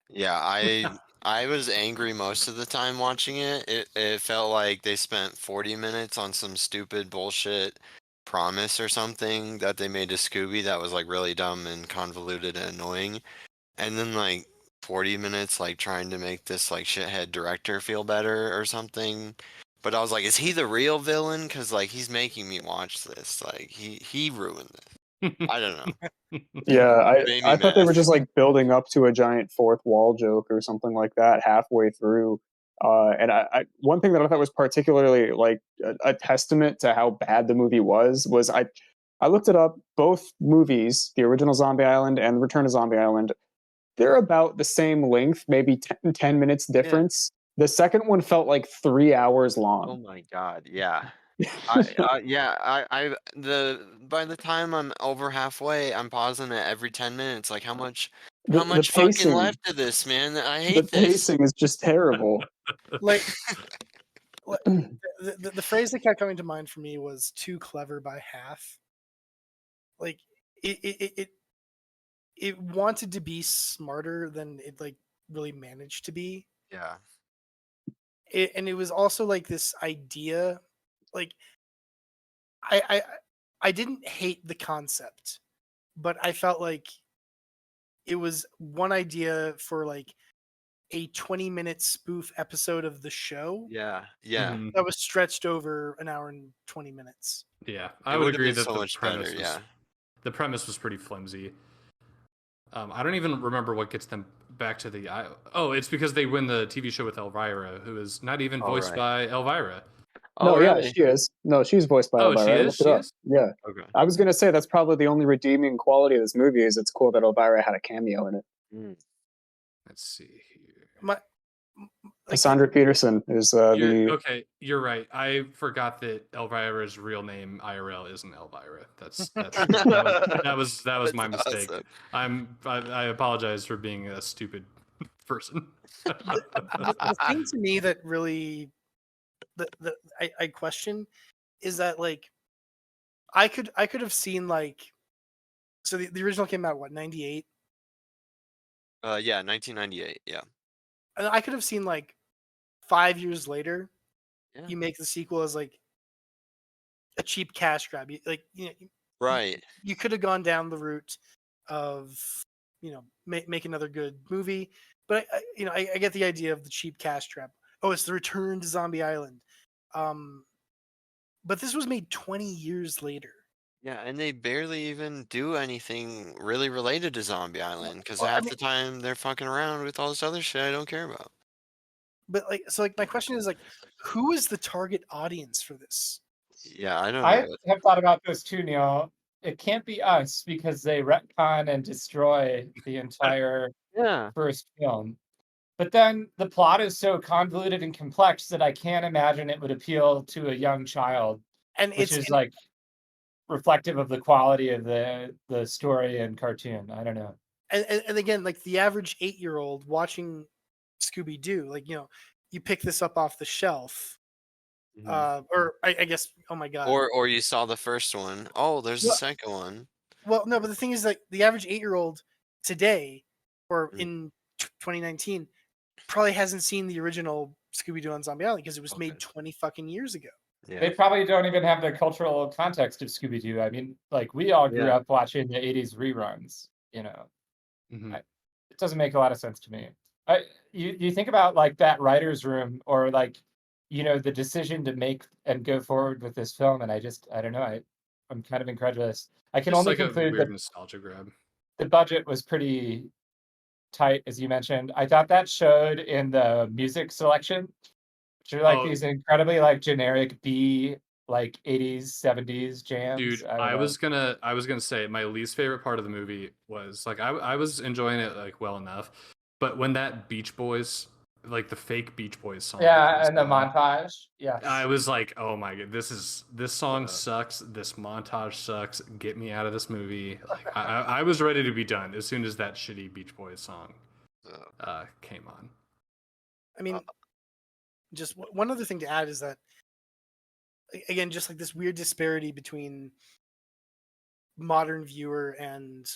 [SPEAKER 3] Yeah, I was angry most of the time watching it. It felt like they spent 40 minutes on some stupid bullshit promise or something that they made to Scooby that was like really dumb and convoluted and annoying. And then like 40 minutes like trying to make this like shithead director feel better or something. But I was like, is he the real villain? Because like he's making me watch this. Like he ruined it. I don't know.
[SPEAKER 5] Yeah,
[SPEAKER 3] Made me
[SPEAKER 5] I thought they
[SPEAKER 3] mad.
[SPEAKER 5] were just like building up to a giant fourth wall joke or something like that halfway through. And one thing that I thought was particularly like a testament to how bad the movie was I looked it up. Both movies, the original Zombie Island and Return to Zombie Island, they're about the same length, maybe 10 minutes difference. The second one felt like 3 hours
[SPEAKER 3] Oh
[SPEAKER 5] long.
[SPEAKER 3] my God, yeah. By the time I'm over halfway, I'm pausing it every 10 minutes. Like, how much
[SPEAKER 5] The
[SPEAKER 3] fucking
[SPEAKER 5] pacing,
[SPEAKER 3] left of this, man? I
[SPEAKER 5] the
[SPEAKER 3] hate this.
[SPEAKER 5] pacing is just terrible.
[SPEAKER 4] Like the phrase that kept coming to mind for me was "too clever by half." Like it wanted to be smarter than it like really managed to be.
[SPEAKER 3] Yeah.
[SPEAKER 4] And it was also like this idea, like I I I didn't hate the concept, but I felt like it was one idea for like a 20-minute spoof episode of the show
[SPEAKER 3] Yeah. Yeah.
[SPEAKER 1] Mhm.
[SPEAKER 4] that was stretched over an hour and 20 minutes.
[SPEAKER 1] Yeah,
[SPEAKER 3] It
[SPEAKER 1] I would
[SPEAKER 3] would have
[SPEAKER 1] agree
[SPEAKER 3] been
[SPEAKER 1] that
[SPEAKER 3] so much better. Yeah.
[SPEAKER 1] the premise was pretty flimsy. I don't even remember what gets them back to the. Oh, it's because they win the TV show with Elvira, who is not even
[SPEAKER 3] Oh,
[SPEAKER 1] voiced
[SPEAKER 3] right.
[SPEAKER 1] by Elvira.
[SPEAKER 3] Oh,
[SPEAKER 5] No, yeah,
[SPEAKER 3] really?
[SPEAKER 5] she is. No, she's voiced by
[SPEAKER 1] Oh,
[SPEAKER 5] Elvira.
[SPEAKER 1] she
[SPEAKER 5] I
[SPEAKER 1] is?
[SPEAKER 5] looked it
[SPEAKER 1] She
[SPEAKER 5] up.
[SPEAKER 1] is?
[SPEAKER 5] Yeah.
[SPEAKER 3] Okay.
[SPEAKER 5] I was gonna say that's probably the only redeeming quality of this movie is it's cool that Elvira had a cameo in it.
[SPEAKER 3] Mm.
[SPEAKER 1] Let's see here.
[SPEAKER 4] My, like,
[SPEAKER 5] Cassandra Peterson is the.
[SPEAKER 1] Okay, you're right. I forgot that Elvira's real name IRL isn't Elvira. That was my
[SPEAKER 3] That's
[SPEAKER 1] mistake.
[SPEAKER 3] awesome.
[SPEAKER 1] I apologize for being a stupid person.
[SPEAKER 4] the thing to me that really I question is that like I could have seen like, so the original came out what, 98?
[SPEAKER 3] Yeah, 1998. Yeah.
[SPEAKER 4] And I could have seen like 5 years later
[SPEAKER 3] Yeah.
[SPEAKER 4] you make the sequel as like a cheap cash grab.
[SPEAKER 3] Right.
[SPEAKER 4] You could have gone down the route of make another good movie, but I get the idea of the cheap cash grab. Oh, it's the return to Zombie Island. But this was made 20 years later.
[SPEAKER 3] Yeah, and they barely even do anything really related to Zombie Island because
[SPEAKER 4] Well, I
[SPEAKER 3] half
[SPEAKER 4] mean,
[SPEAKER 3] the time they're fucking around with all this other shit I don't care about.
[SPEAKER 4] but like my question is like, who is the target audience for this?
[SPEAKER 3] Yeah, I don't
[SPEAKER 2] I
[SPEAKER 3] know.
[SPEAKER 2] have thought about this too, Neil. It can't be us because they retcon and destroy the entire
[SPEAKER 3] Yeah.
[SPEAKER 2] first film. But then the plot is so convoluted and complex that I can't imagine it would appeal to a young child,
[SPEAKER 4] And
[SPEAKER 2] which is like reflective of the quality of the story and cartoon. I don't know.
[SPEAKER 4] and again, like the average 8-year-old watching Scooby Doo, like you pick this up off the shelf, or I guess, oh my god,
[SPEAKER 3] Or you saw the first one. Oh, there's the
[SPEAKER 4] Well-
[SPEAKER 3] second one.
[SPEAKER 4] well, no, but the thing is like the average 8-year-old today or
[SPEAKER 3] Mm.
[SPEAKER 4] in 2019 probably hasn't seen the original Scooby Doo on Zombie Island because it was made
[SPEAKER 3] Okay.
[SPEAKER 4] 20 fucking years ago.
[SPEAKER 3] Yeah.
[SPEAKER 2] They probably don't even have the cultural context of Scooby Doo. I mean, like we all grew
[SPEAKER 3] Yeah.
[SPEAKER 2] up watching the '80s reruns.
[SPEAKER 1] Mhm.
[SPEAKER 2] It doesn't make a lot of sense to me. You think about like that writer's room or like the decision to make and go forward with this film, and I don't know. I'm kind of incredulous. I can
[SPEAKER 1] Just
[SPEAKER 2] only
[SPEAKER 1] like a
[SPEAKER 2] conclude
[SPEAKER 1] weird
[SPEAKER 2] that
[SPEAKER 1] nostalgia grab.
[SPEAKER 2] the budget was pretty tight, as you mentioned. I thought that showed in the music selection, which are like
[SPEAKER 1] Oh,
[SPEAKER 2] these incredibly like generic B like 80s, 70s jams.
[SPEAKER 1] dude,
[SPEAKER 2] I don't know.
[SPEAKER 1] I was gonna say my least favorite part of the movie was like I was enjoying it like well enough, but when that Beach Boys, like the fake Beach Boys song,
[SPEAKER 2] Yeah,
[SPEAKER 1] comes
[SPEAKER 2] and the
[SPEAKER 1] on,
[SPEAKER 2] montage. Yes.
[SPEAKER 1] I was like, oh my god, this song sucks. This montage sucks. Get me out of this movie. Like I was ready to be done as soon as that shitty Beach Boys song came on.
[SPEAKER 4] I mean, just one other thing to add is that again, just like this weird disparity between modern viewer and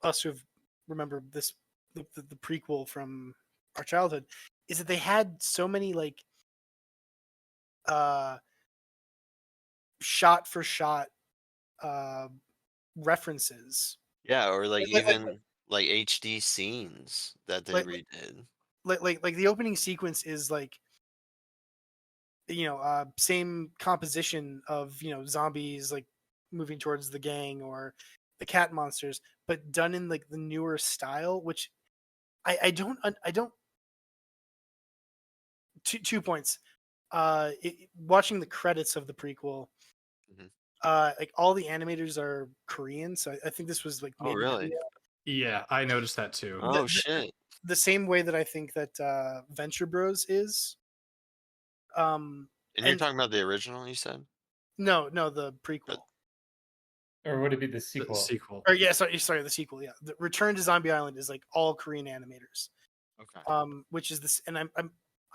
[SPEAKER 4] us who have remember this the prequel from our childhood is that they had so many like shot for shot references.
[SPEAKER 3] Yeah, or like
[SPEAKER 4] Like- like-
[SPEAKER 3] even like HD scenes that they
[SPEAKER 4] Like-
[SPEAKER 3] redid.
[SPEAKER 4] Like the opening sequence is like same composition of zombies like moving towards the gang or the cat monsters, but done in like the newer style, which I don't 2 points. Watching the credits of the prequel,
[SPEAKER 3] Mhm.
[SPEAKER 4] like all the animators are Korean, so I think this was like
[SPEAKER 3] Oh,
[SPEAKER 4] made in
[SPEAKER 3] really?
[SPEAKER 4] Korea.
[SPEAKER 1] Yeah, I noticed that too.
[SPEAKER 3] Oh shit.
[SPEAKER 4] The same way that I think that Venture Bros is.
[SPEAKER 3] And you're
[SPEAKER 4] And
[SPEAKER 3] talking about the original, you said?
[SPEAKER 4] no, the prequel.
[SPEAKER 2] Or would it be the
[SPEAKER 1] The
[SPEAKER 2] sequel?
[SPEAKER 1] sequel.
[SPEAKER 4] Or yeah, sorry, the sequel. Yeah, the Return to Zombie Island is like all Korean animators.
[SPEAKER 3] Okay.
[SPEAKER 4] Which is this, and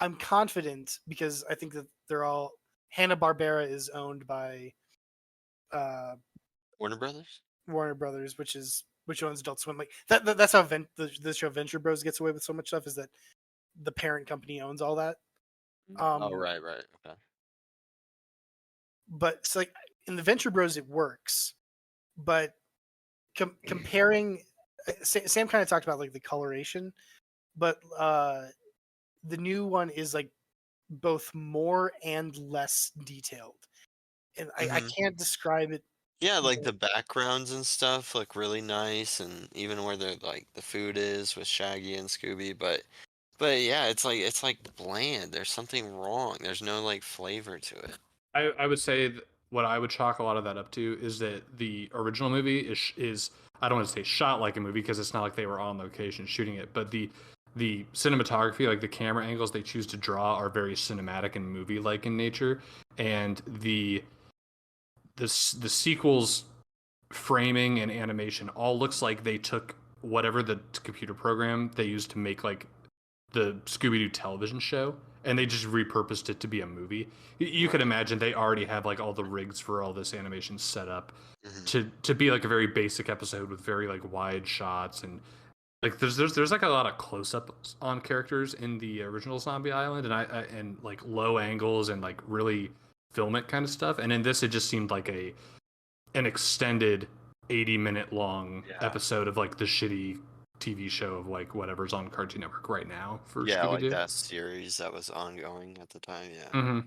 [SPEAKER 4] I'm confident because I think that they're all Hanna-Barbera is owned by
[SPEAKER 3] Warner Brothers?
[SPEAKER 4] Warner Brothers, which owns Adult Swim. Like that's how the show Venture Bros gets away with so much stuff, is that the parent company owns all that.
[SPEAKER 3] Oh, right. Okay.
[SPEAKER 4] But it's like in the Venture Bros it works, but comparing, Sam kind of talked about like the coloration, but the new one is like both more and less detailed, and I
[SPEAKER 3] Mhm.
[SPEAKER 4] can't describe it.
[SPEAKER 3] Yeah, like the backgrounds and stuff look really nice, and even where the food is with Shaggy and Scooby, but yeah, it's like bland. There's something wrong. There's no like flavor to it.
[SPEAKER 1] I would say what I would chalk a lot of that up to is that the original movie is I don't want to say shot like a movie because it's not like they were on location shooting it, but the cinematography, like the camera angles they choose to draw, are very cinematic and movie like in nature, and the sequels framing and animation all looks like they took whatever the computer program they used to make like the Scooby-Doo television show and they just repurposed it to be a movie. You could imagine they already have like all the rigs for all this animation set up
[SPEAKER 3] Mhm.
[SPEAKER 1] to be like a very basic episode with very like wide shots, and like there's like a lot of close-ups on characters in the original Zombie Island, and I and like low angles and like really filmic kind of stuff, and in this it just seemed like an extended 80-minute long
[SPEAKER 3] Yeah.
[SPEAKER 1] episode of like the shitty TV show of like whatever's on Cartoon Network right now for
[SPEAKER 3] Yeah,
[SPEAKER 1] Scooby
[SPEAKER 3] like
[SPEAKER 1] Doo.
[SPEAKER 3] that series that was ongoing at the time. Yeah.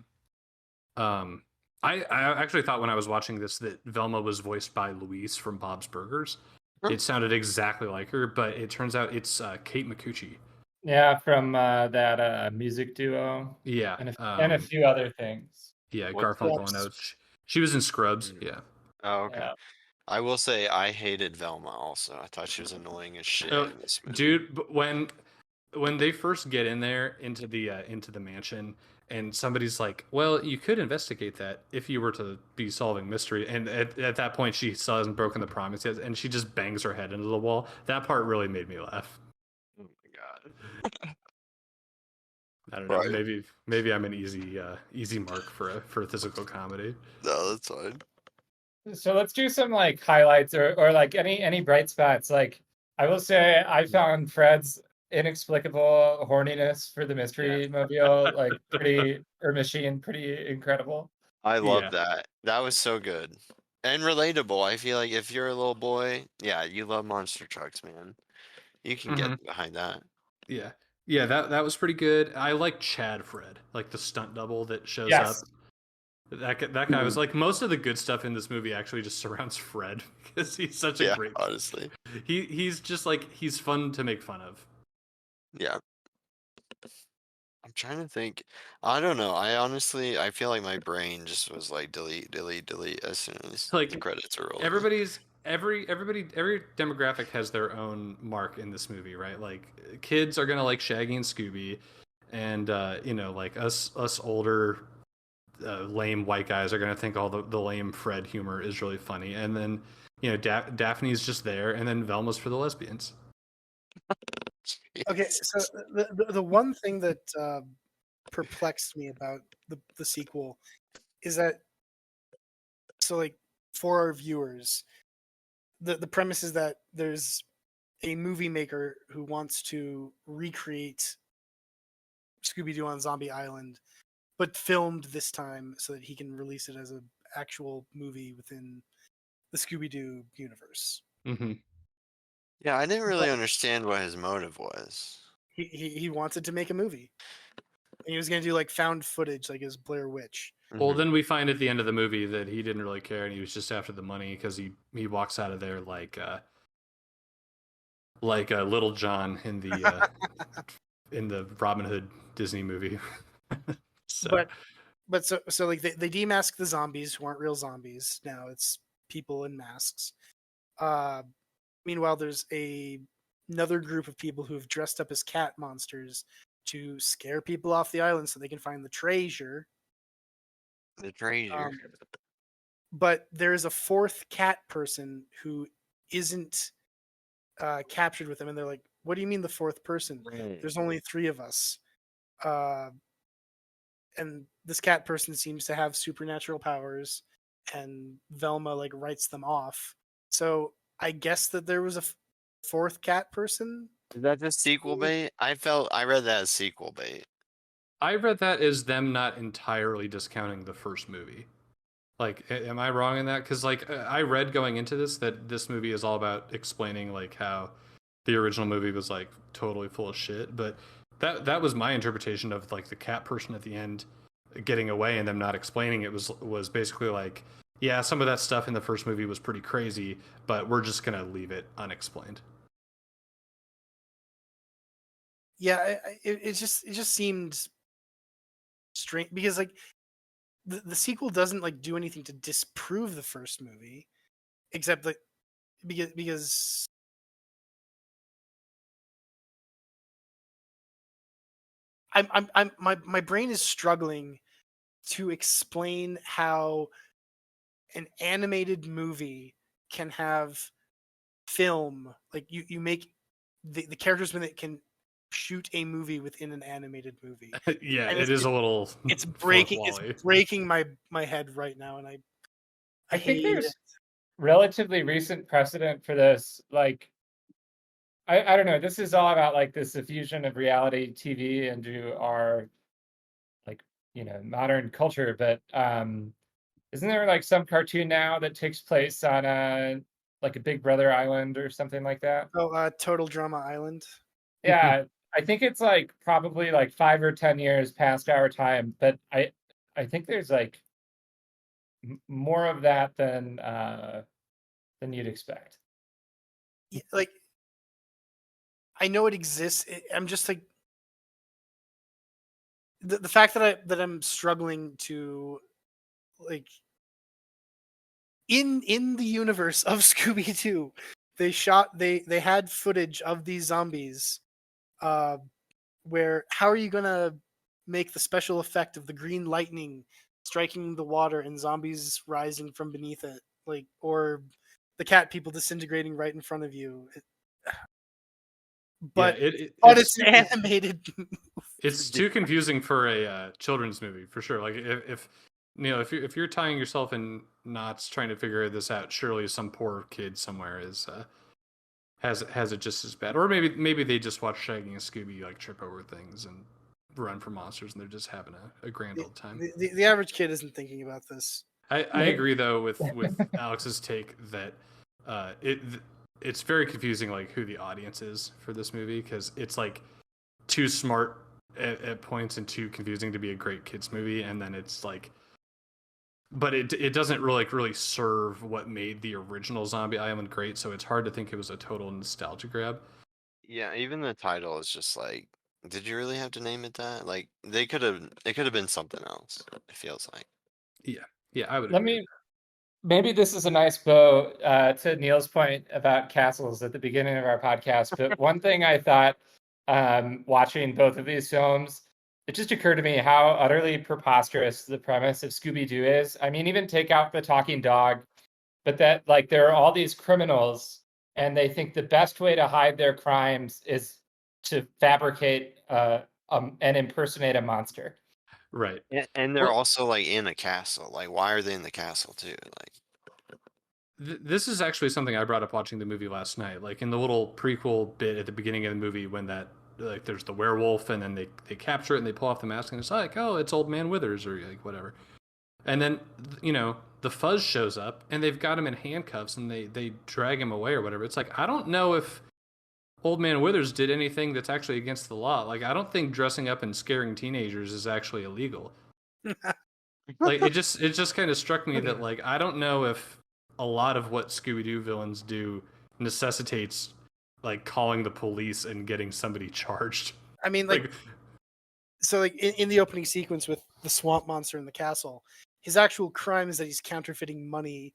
[SPEAKER 1] Um, I actually thought when I was watching this that Velma was voiced by Louise from Bob's Burgers.
[SPEAKER 3] Huh.
[SPEAKER 1] It sounded exactly like her, but it turns out it's Kate McCucci.
[SPEAKER 2] Yeah, from that music duo
[SPEAKER 1] Yeah,
[SPEAKER 2] and a few other things.
[SPEAKER 1] yeah,
[SPEAKER 3] What's
[SPEAKER 1] Garfunkel and Oates. She was in Scrubs.
[SPEAKER 3] Mm.
[SPEAKER 1] Yeah.
[SPEAKER 3] Oh, okay.
[SPEAKER 2] Yeah.
[SPEAKER 3] I will say I hated Velma also. I thought she was annoying as shit
[SPEAKER 1] Oh,
[SPEAKER 3] in this movie.
[SPEAKER 1] dude, but when they first get in there into the mansion and somebody's like, well, you could investigate that if you were to be solving mystery, and at that point she still hasn't broken the promise yet and she just bangs her head into the wall. That part really made me laugh.
[SPEAKER 3] Oh my god.
[SPEAKER 1] I don't know,
[SPEAKER 3] Right.
[SPEAKER 1] maybe I'm an easy mark for a physical comedy.
[SPEAKER 3] No, that's fine.
[SPEAKER 2] So let's do some like highlights or like any bright spots. Like I will say I found Fred's inexplicable horniness for the mystery mobile like pretty incredible.
[SPEAKER 3] I love
[SPEAKER 1] Yeah.
[SPEAKER 3] that. That was so good. And relatable. I feel like if you're a little boy, yeah, you love monster trucks, man. You can get behind that.
[SPEAKER 1] Yeah. Yeah, that was pretty good. I like Chad Fred, like the stunt double that shows
[SPEAKER 2] Yes.
[SPEAKER 1] up. That guy was like, most of the good stuff in this movie actually just surrounds Fred because he's such a
[SPEAKER 3] Yeah,
[SPEAKER 1] great.
[SPEAKER 3] honestly.
[SPEAKER 1] He's just like he's fun to make fun of.
[SPEAKER 3] Yeah. I'm trying to think. I don't know. I feel like my brain just was like delete, delete, delete as soon as the
[SPEAKER 1] Like
[SPEAKER 3] credits are rolling.
[SPEAKER 1] every demographic has their own mark in this movie, right? Like kids are gonna like Shaggy and Scooby, and like us older lame white guys are gonna think all the lame Fred humor is really funny, and then Daphne's just there, and then Velma's for the lesbians.
[SPEAKER 4] Okay, so the one thing that perplexed me about the sequel is that, so like for our viewers, the premise is that there's a movie maker who wants to recreate Scooby-Doo on Zombie Island, but filmed this time so that he can release it as an actual movie within the Scooby-Doo universe.
[SPEAKER 1] Mm-hmm.
[SPEAKER 3] Yeah, I didn't really
[SPEAKER 4] But
[SPEAKER 3] understand what his motive was.
[SPEAKER 4] he wanted to make a movie. And he was gonna do like found footage, like his Blair Witch.
[SPEAKER 1] Well,
[SPEAKER 3] Mhm.
[SPEAKER 1] then we find at the end of the movie that he didn't really care, and he was just after the money because he walks out of there like Little John in the Robin Hood Disney movie. So
[SPEAKER 4] But so like they demask the zombies who aren't real zombies. Now it's people in masks. Uh, Meanwhile, there's another group of people who have dressed up as cat monsters to scare people off the island so they can find the treasure.
[SPEAKER 3] The treasure.
[SPEAKER 4] But there is a fourth cat person who isn't captured with them, and they're like, "What do you mean the fourth person? There's only 3 of us." And this cat person seems to have supernatural powers, and Velma like writes them off. So I guess that there was a fourth cat person.
[SPEAKER 3] Is that just sequel bait? I read that as sequel bait.
[SPEAKER 1] I read that as them not entirely discounting the first movie. Like, am I wrong in that? Because like I read going into this that this movie is all about explaining like how the original movie was like totally full of shit. But that was my interpretation of like the cat person at the end getting away and them not explaining it was basically like, yeah, some of that stuff in the first movie was pretty crazy, but we're just gonna leave it unexplained.
[SPEAKER 4] Yeah, it just seemed strange because like the sequel doesn't like do anything to disprove the first movie, except that because my brain is struggling to explain how an animated movie can have film like you make the characters when it can shoot a movie within an animated movie.
[SPEAKER 1] Yeah,
[SPEAKER 4] And
[SPEAKER 1] it is a little.
[SPEAKER 4] It's
[SPEAKER 1] Wally.
[SPEAKER 4] breaking my head right now, and I
[SPEAKER 2] I think
[SPEAKER 4] hate
[SPEAKER 2] there's
[SPEAKER 4] it.
[SPEAKER 2] relatively recent precedent for this. Like, I don't know. This is all about like this diffusion of reality TV into our like modern culture. But isn't there like some cartoon now that takes place on a like a Big Brother island or something like that?
[SPEAKER 4] Oh, Total Drama Island.
[SPEAKER 2] Yeah, I think it's like probably like 5 or 10 years past our time, but I think there's like more of that than you'd expect.
[SPEAKER 4] Yeah, like I know it exists. I'm just like the fact that I'm struggling to like in the universe of Scooby Doo, they had footage of these zombies. Where how are you gonna make the special effect of the green lightning striking the water and zombies rising from beneath it, like or the cat people disintegrating right in front of you? But
[SPEAKER 1] Yeah,
[SPEAKER 4] it's an animated.
[SPEAKER 1] it's too confusing for a children's movie for sure. Like if if you're tying yourself in knots trying to figure this out, surely some poor kid somewhere is has it just as bad, or maybe they just watch Shaggy and Scooby like trip over things and run from monsters, and they're just having a grand old time.
[SPEAKER 4] The average kid isn't thinking about this.
[SPEAKER 1] I agree though with Alex's take that it's very confusing like who the audience is for this movie because it's like too smart at points and too confusing to be a great kids movie, and then it's like, but it doesn't really serve what made the original Zombie Island great, so it's hard to think it was a total nostalgia grab.
[SPEAKER 3] Yeah, even the title is just like, did you really have to name it that? Like it could have been something else. It feels like.
[SPEAKER 1] Yeah, I would.
[SPEAKER 2] Let
[SPEAKER 1] agree.
[SPEAKER 2] me Maybe this is a nice bow to Neil's point about castles at the beginning of our podcast. But one thing I thought watching both of these films, it just occurred to me how utterly preposterous the premise of Scooby-Doo is. I mean, even take out the talking dog, but that like there are all these criminals and they think the best way to hide their crimes is to fabricate and impersonate a monster.
[SPEAKER 1] Right.
[SPEAKER 3] And they're
[SPEAKER 1] Well,
[SPEAKER 3] also like in a castle. Like, why are they in the castle too? Like,
[SPEAKER 1] this is actually something I brought up watching the movie last night. Like in the little prequel bit at the beginning of the movie, when that like there's the werewolf, and then they capture it and they pull off the mask, and it's like, oh, it's Old Man Withers or like whatever. And then the Fuzz shows up, and they've got him in handcuffs, and they drag him away or whatever. It's like I don't know if Old Man Withers did anything that's actually against the law. Like I don't think dressing up and scaring teenagers is actually illegal. Like it just kind of struck me that like I don't know if a lot of what Scooby-Doo villains do necessitates like calling the police and getting somebody charged.
[SPEAKER 4] I mean, like so, like in the opening sequence with the swamp monster in the castle, his actual crime is that he's counterfeiting money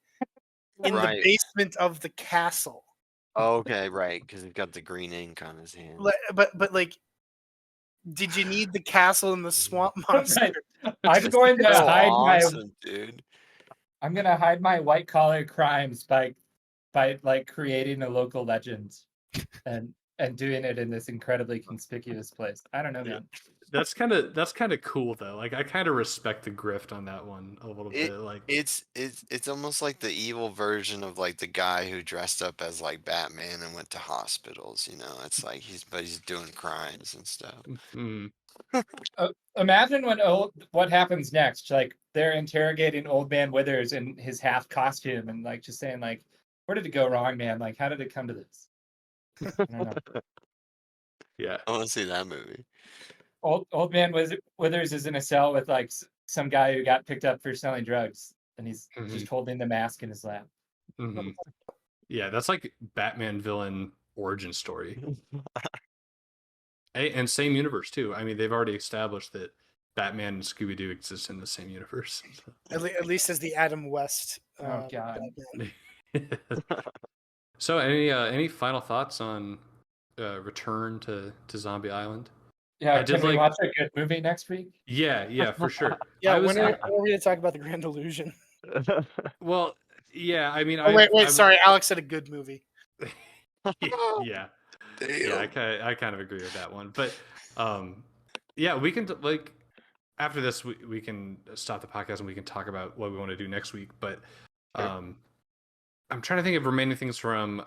[SPEAKER 4] in the basement of the castle.
[SPEAKER 3] Okay, right, because he's got the green ink on his hand.
[SPEAKER 4] But like, did you need the castle and the swamp monster?
[SPEAKER 2] I'm going to
[SPEAKER 3] That's
[SPEAKER 2] hide my
[SPEAKER 3] awesome, dude.
[SPEAKER 2] I'm gonna hide my white collar crimes by like creating a local legend and doing it in this incredibly conspicuous place. I don't know,
[SPEAKER 3] Yeah.
[SPEAKER 2] man.
[SPEAKER 1] That's kind of cool though. Like I kind of respect the grift on that one a little
[SPEAKER 3] It
[SPEAKER 1] bit. Like
[SPEAKER 3] it's almost like the evil version of like the guy who dressed up as like Batman and went to hospitals. You know, it's like he's doing crimes and stuff.
[SPEAKER 1] mm,
[SPEAKER 2] Imagine what happens next. Like they're interrogating Old Man Withers in his half costume and like just saying like, where did it go wrong, man? Like, how did it come to this? I don't know.
[SPEAKER 1] yeah.
[SPEAKER 3] I want to see that movie.
[SPEAKER 2] Old Man Withers is in a cell with like some guy who got picked up for selling drugs, and he's just holding the mask in his lap.
[SPEAKER 1] Mm-hmm. Yeah, that's like Batman villain origin story. And same universe too. I mean, they've already established that Batman and Scooby Doo exist in the same universe.
[SPEAKER 4] At least as the Adam West.
[SPEAKER 2] Oh God.
[SPEAKER 4] Batman.
[SPEAKER 1] So, any final thoughts on Return to Zombie Island?
[SPEAKER 2] Yeah,
[SPEAKER 1] I did
[SPEAKER 2] can we
[SPEAKER 1] like-
[SPEAKER 2] watch a good movie next week?
[SPEAKER 1] Yeah, for sure.
[SPEAKER 4] Yeah,
[SPEAKER 1] I was,
[SPEAKER 4] when are we going to talk about the Grand Illusion?
[SPEAKER 1] well, yeah. I mean,
[SPEAKER 4] Oh, wait, sorry. Alex said a good movie.
[SPEAKER 1] Yeah,
[SPEAKER 3] Damn.
[SPEAKER 1] I kind of agree with that one. But yeah, we can like after this we can stop the podcast and we can talk about what we want to do next week. But I'm trying to think of remaining things from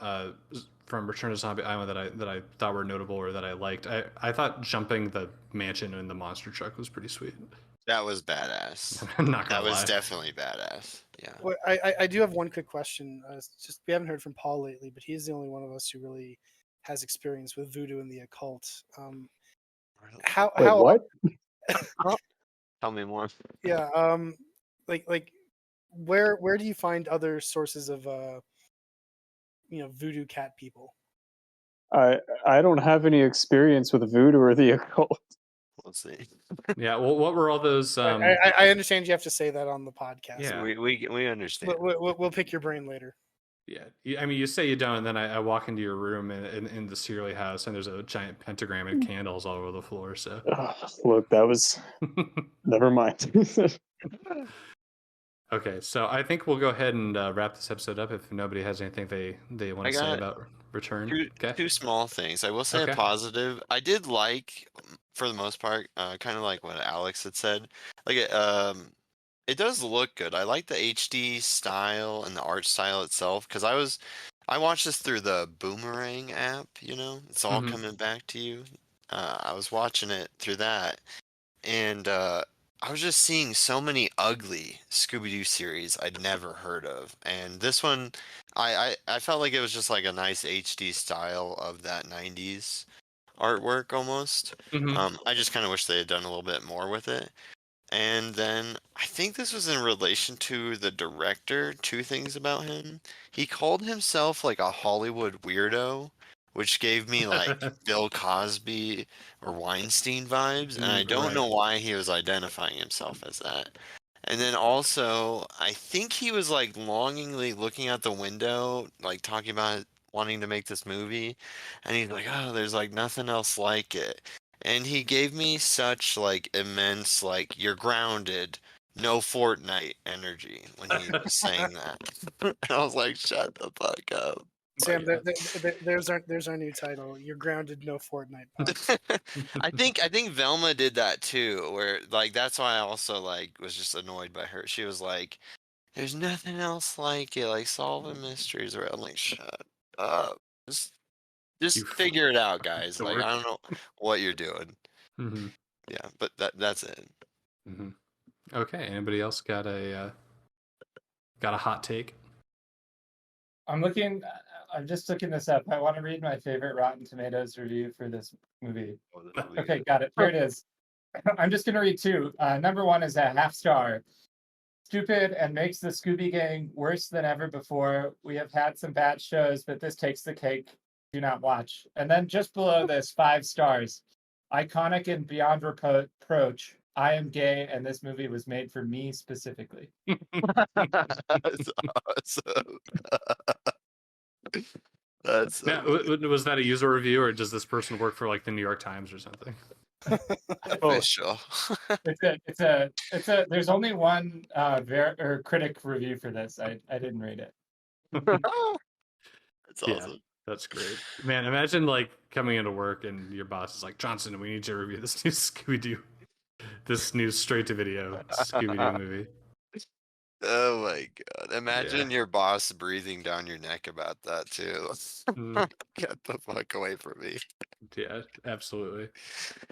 [SPEAKER 1] Return to Zombie Island that I thought were notable or that I liked. I thought jumping the mansion in the monster truck was pretty sweet.
[SPEAKER 3] That was badass.
[SPEAKER 1] I'm not
[SPEAKER 3] That
[SPEAKER 1] gonna
[SPEAKER 3] was
[SPEAKER 1] lie.
[SPEAKER 3] definitely badass. Yeah.
[SPEAKER 4] Well, I do have one quick question. Just we haven't heard from Paul lately, but he's the only one of us who really has experience with voodoo and the occult. How
[SPEAKER 5] Wait, what?
[SPEAKER 3] Tell me more.
[SPEAKER 4] Yeah. Like where do you find other sources of voodoo cat people?
[SPEAKER 5] I don't have any experience with voodoo or the occult.
[SPEAKER 3] Let's see.
[SPEAKER 1] Yeah. Well, what were all those?
[SPEAKER 4] I understand you have to say that on the podcast.
[SPEAKER 1] Yeah.
[SPEAKER 3] We understand.
[SPEAKER 4] We'll pick your brain later.
[SPEAKER 1] Yeah. I mean, you say you don't, and then I walk into your room in the Searly house, and there's a giant pentagram and candles all over the floor. So
[SPEAKER 5] Look, that was never mind.
[SPEAKER 1] okay, so I think we'll go ahead and wrap this episode up. If nobody has anything they want to say about Return,
[SPEAKER 3] Two small things. I will say
[SPEAKER 1] Okay.
[SPEAKER 3] a positive. I did like, for the most part, kind of like what Alex had said. Like it does look good. I like the HD style and the art style itself because I watched this through the Boomerang app. You know, it's all
[SPEAKER 1] Mhm.
[SPEAKER 3] coming back to you. I was watching it through that, and I was just seeing so many ugly Scooby-Doo series I'd never heard of. And this one, I felt like it was just like a nice HD style of that 90s artwork almost.
[SPEAKER 1] Mhm.
[SPEAKER 3] I just kind of wish they had done a little bit more with it. And then I think this was in relation to the director, two things about him. He called himself like a Hollywood weirdo, which gave me like Bill Cosby or Weinstein vibes, and I don't
[SPEAKER 1] Right.
[SPEAKER 3] know why he was identifying himself as that. And then also, I think he was like longingly looking out the window, like talking about wanting to make this movie, and he's like, "Oh, there's like nothing else like it." And he gave me such like immense like you're grounded, no Fortnite energy when he was saying that. And I was like, shut the fuck up.
[SPEAKER 4] Sam,
[SPEAKER 1] yeah.
[SPEAKER 4] there's our new title. You're grounded, no Fortnite. Pod.
[SPEAKER 3] I think Velma did that too, where like that's why I also like was just annoyed by her. She was like, "There's nothing else like it, like solving mysteries." Or I'm like, "Shut up, just
[SPEAKER 1] You
[SPEAKER 3] figure it out, guys." Like
[SPEAKER 1] dork.
[SPEAKER 3] I don't know what you're doing.
[SPEAKER 1] Mm-hmm.
[SPEAKER 3] Yeah, but that's it.
[SPEAKER 1] Mm-hmm. Okay. Anybody else got a hot take?
[SPEAKER 2] I'm just looking this up. I want to read my favorite Rotten Tomatoes review for this movie. Okay, got it. Here it is. I'm just gonna read two. Number one is a half star. Stupid and makes the Scooby Gang worse than ever before. We have had some bad shows, but this takes the cake. Do not watch. And then just below this, 5 stars. Iconic and beyond reproach. I am gay, and this movie was made for me specifically.
[SPEAKER 3] That's awesome. That's so
[SPEAKER 1] Now, was that a user review, or does this person work for like the New York Times or something?
[SPEAKER 3] Official.
[SPEAKER 2] There's only one critic review for this. I didn't read it.
[SPEAKER 3] That's
[SPEAKER 1] Yeah.
[SPEAKER 3] awesome.
[SPEAKER 1] That's great, man. Imagine like coming into work and your boss is like, Johnson, we need to review this new Scooby Doo, this new straight to video Scooby Doo movie.
[SPEAKER 3] Oh my god! Imagine your boss breathing down your neck about that too.
[SPEAKER 1] Mm,
[SPEAKER 3] Get the fuck away from me.
[SPEAKER 1] yeah, absolutely.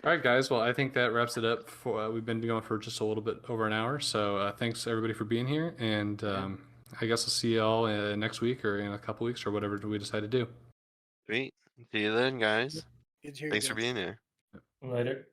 [SPEAKER 1] All right, guys. Well, I think that wraps it up. For we've been going for just a little bit over an hour, so thanks everybody for being here, and I guess I'll see y'all next week or in a couple weeks or whatever we decide to do.
[SPEAKER 3] Sweet. See you then, guys.
[SPEAKER 4] Good to hear you
[SPEAKER 3] Thanks for
[SPEAKER 4] guys.
[SPEAKER 3] being here.
[SPEAKER 2] Later.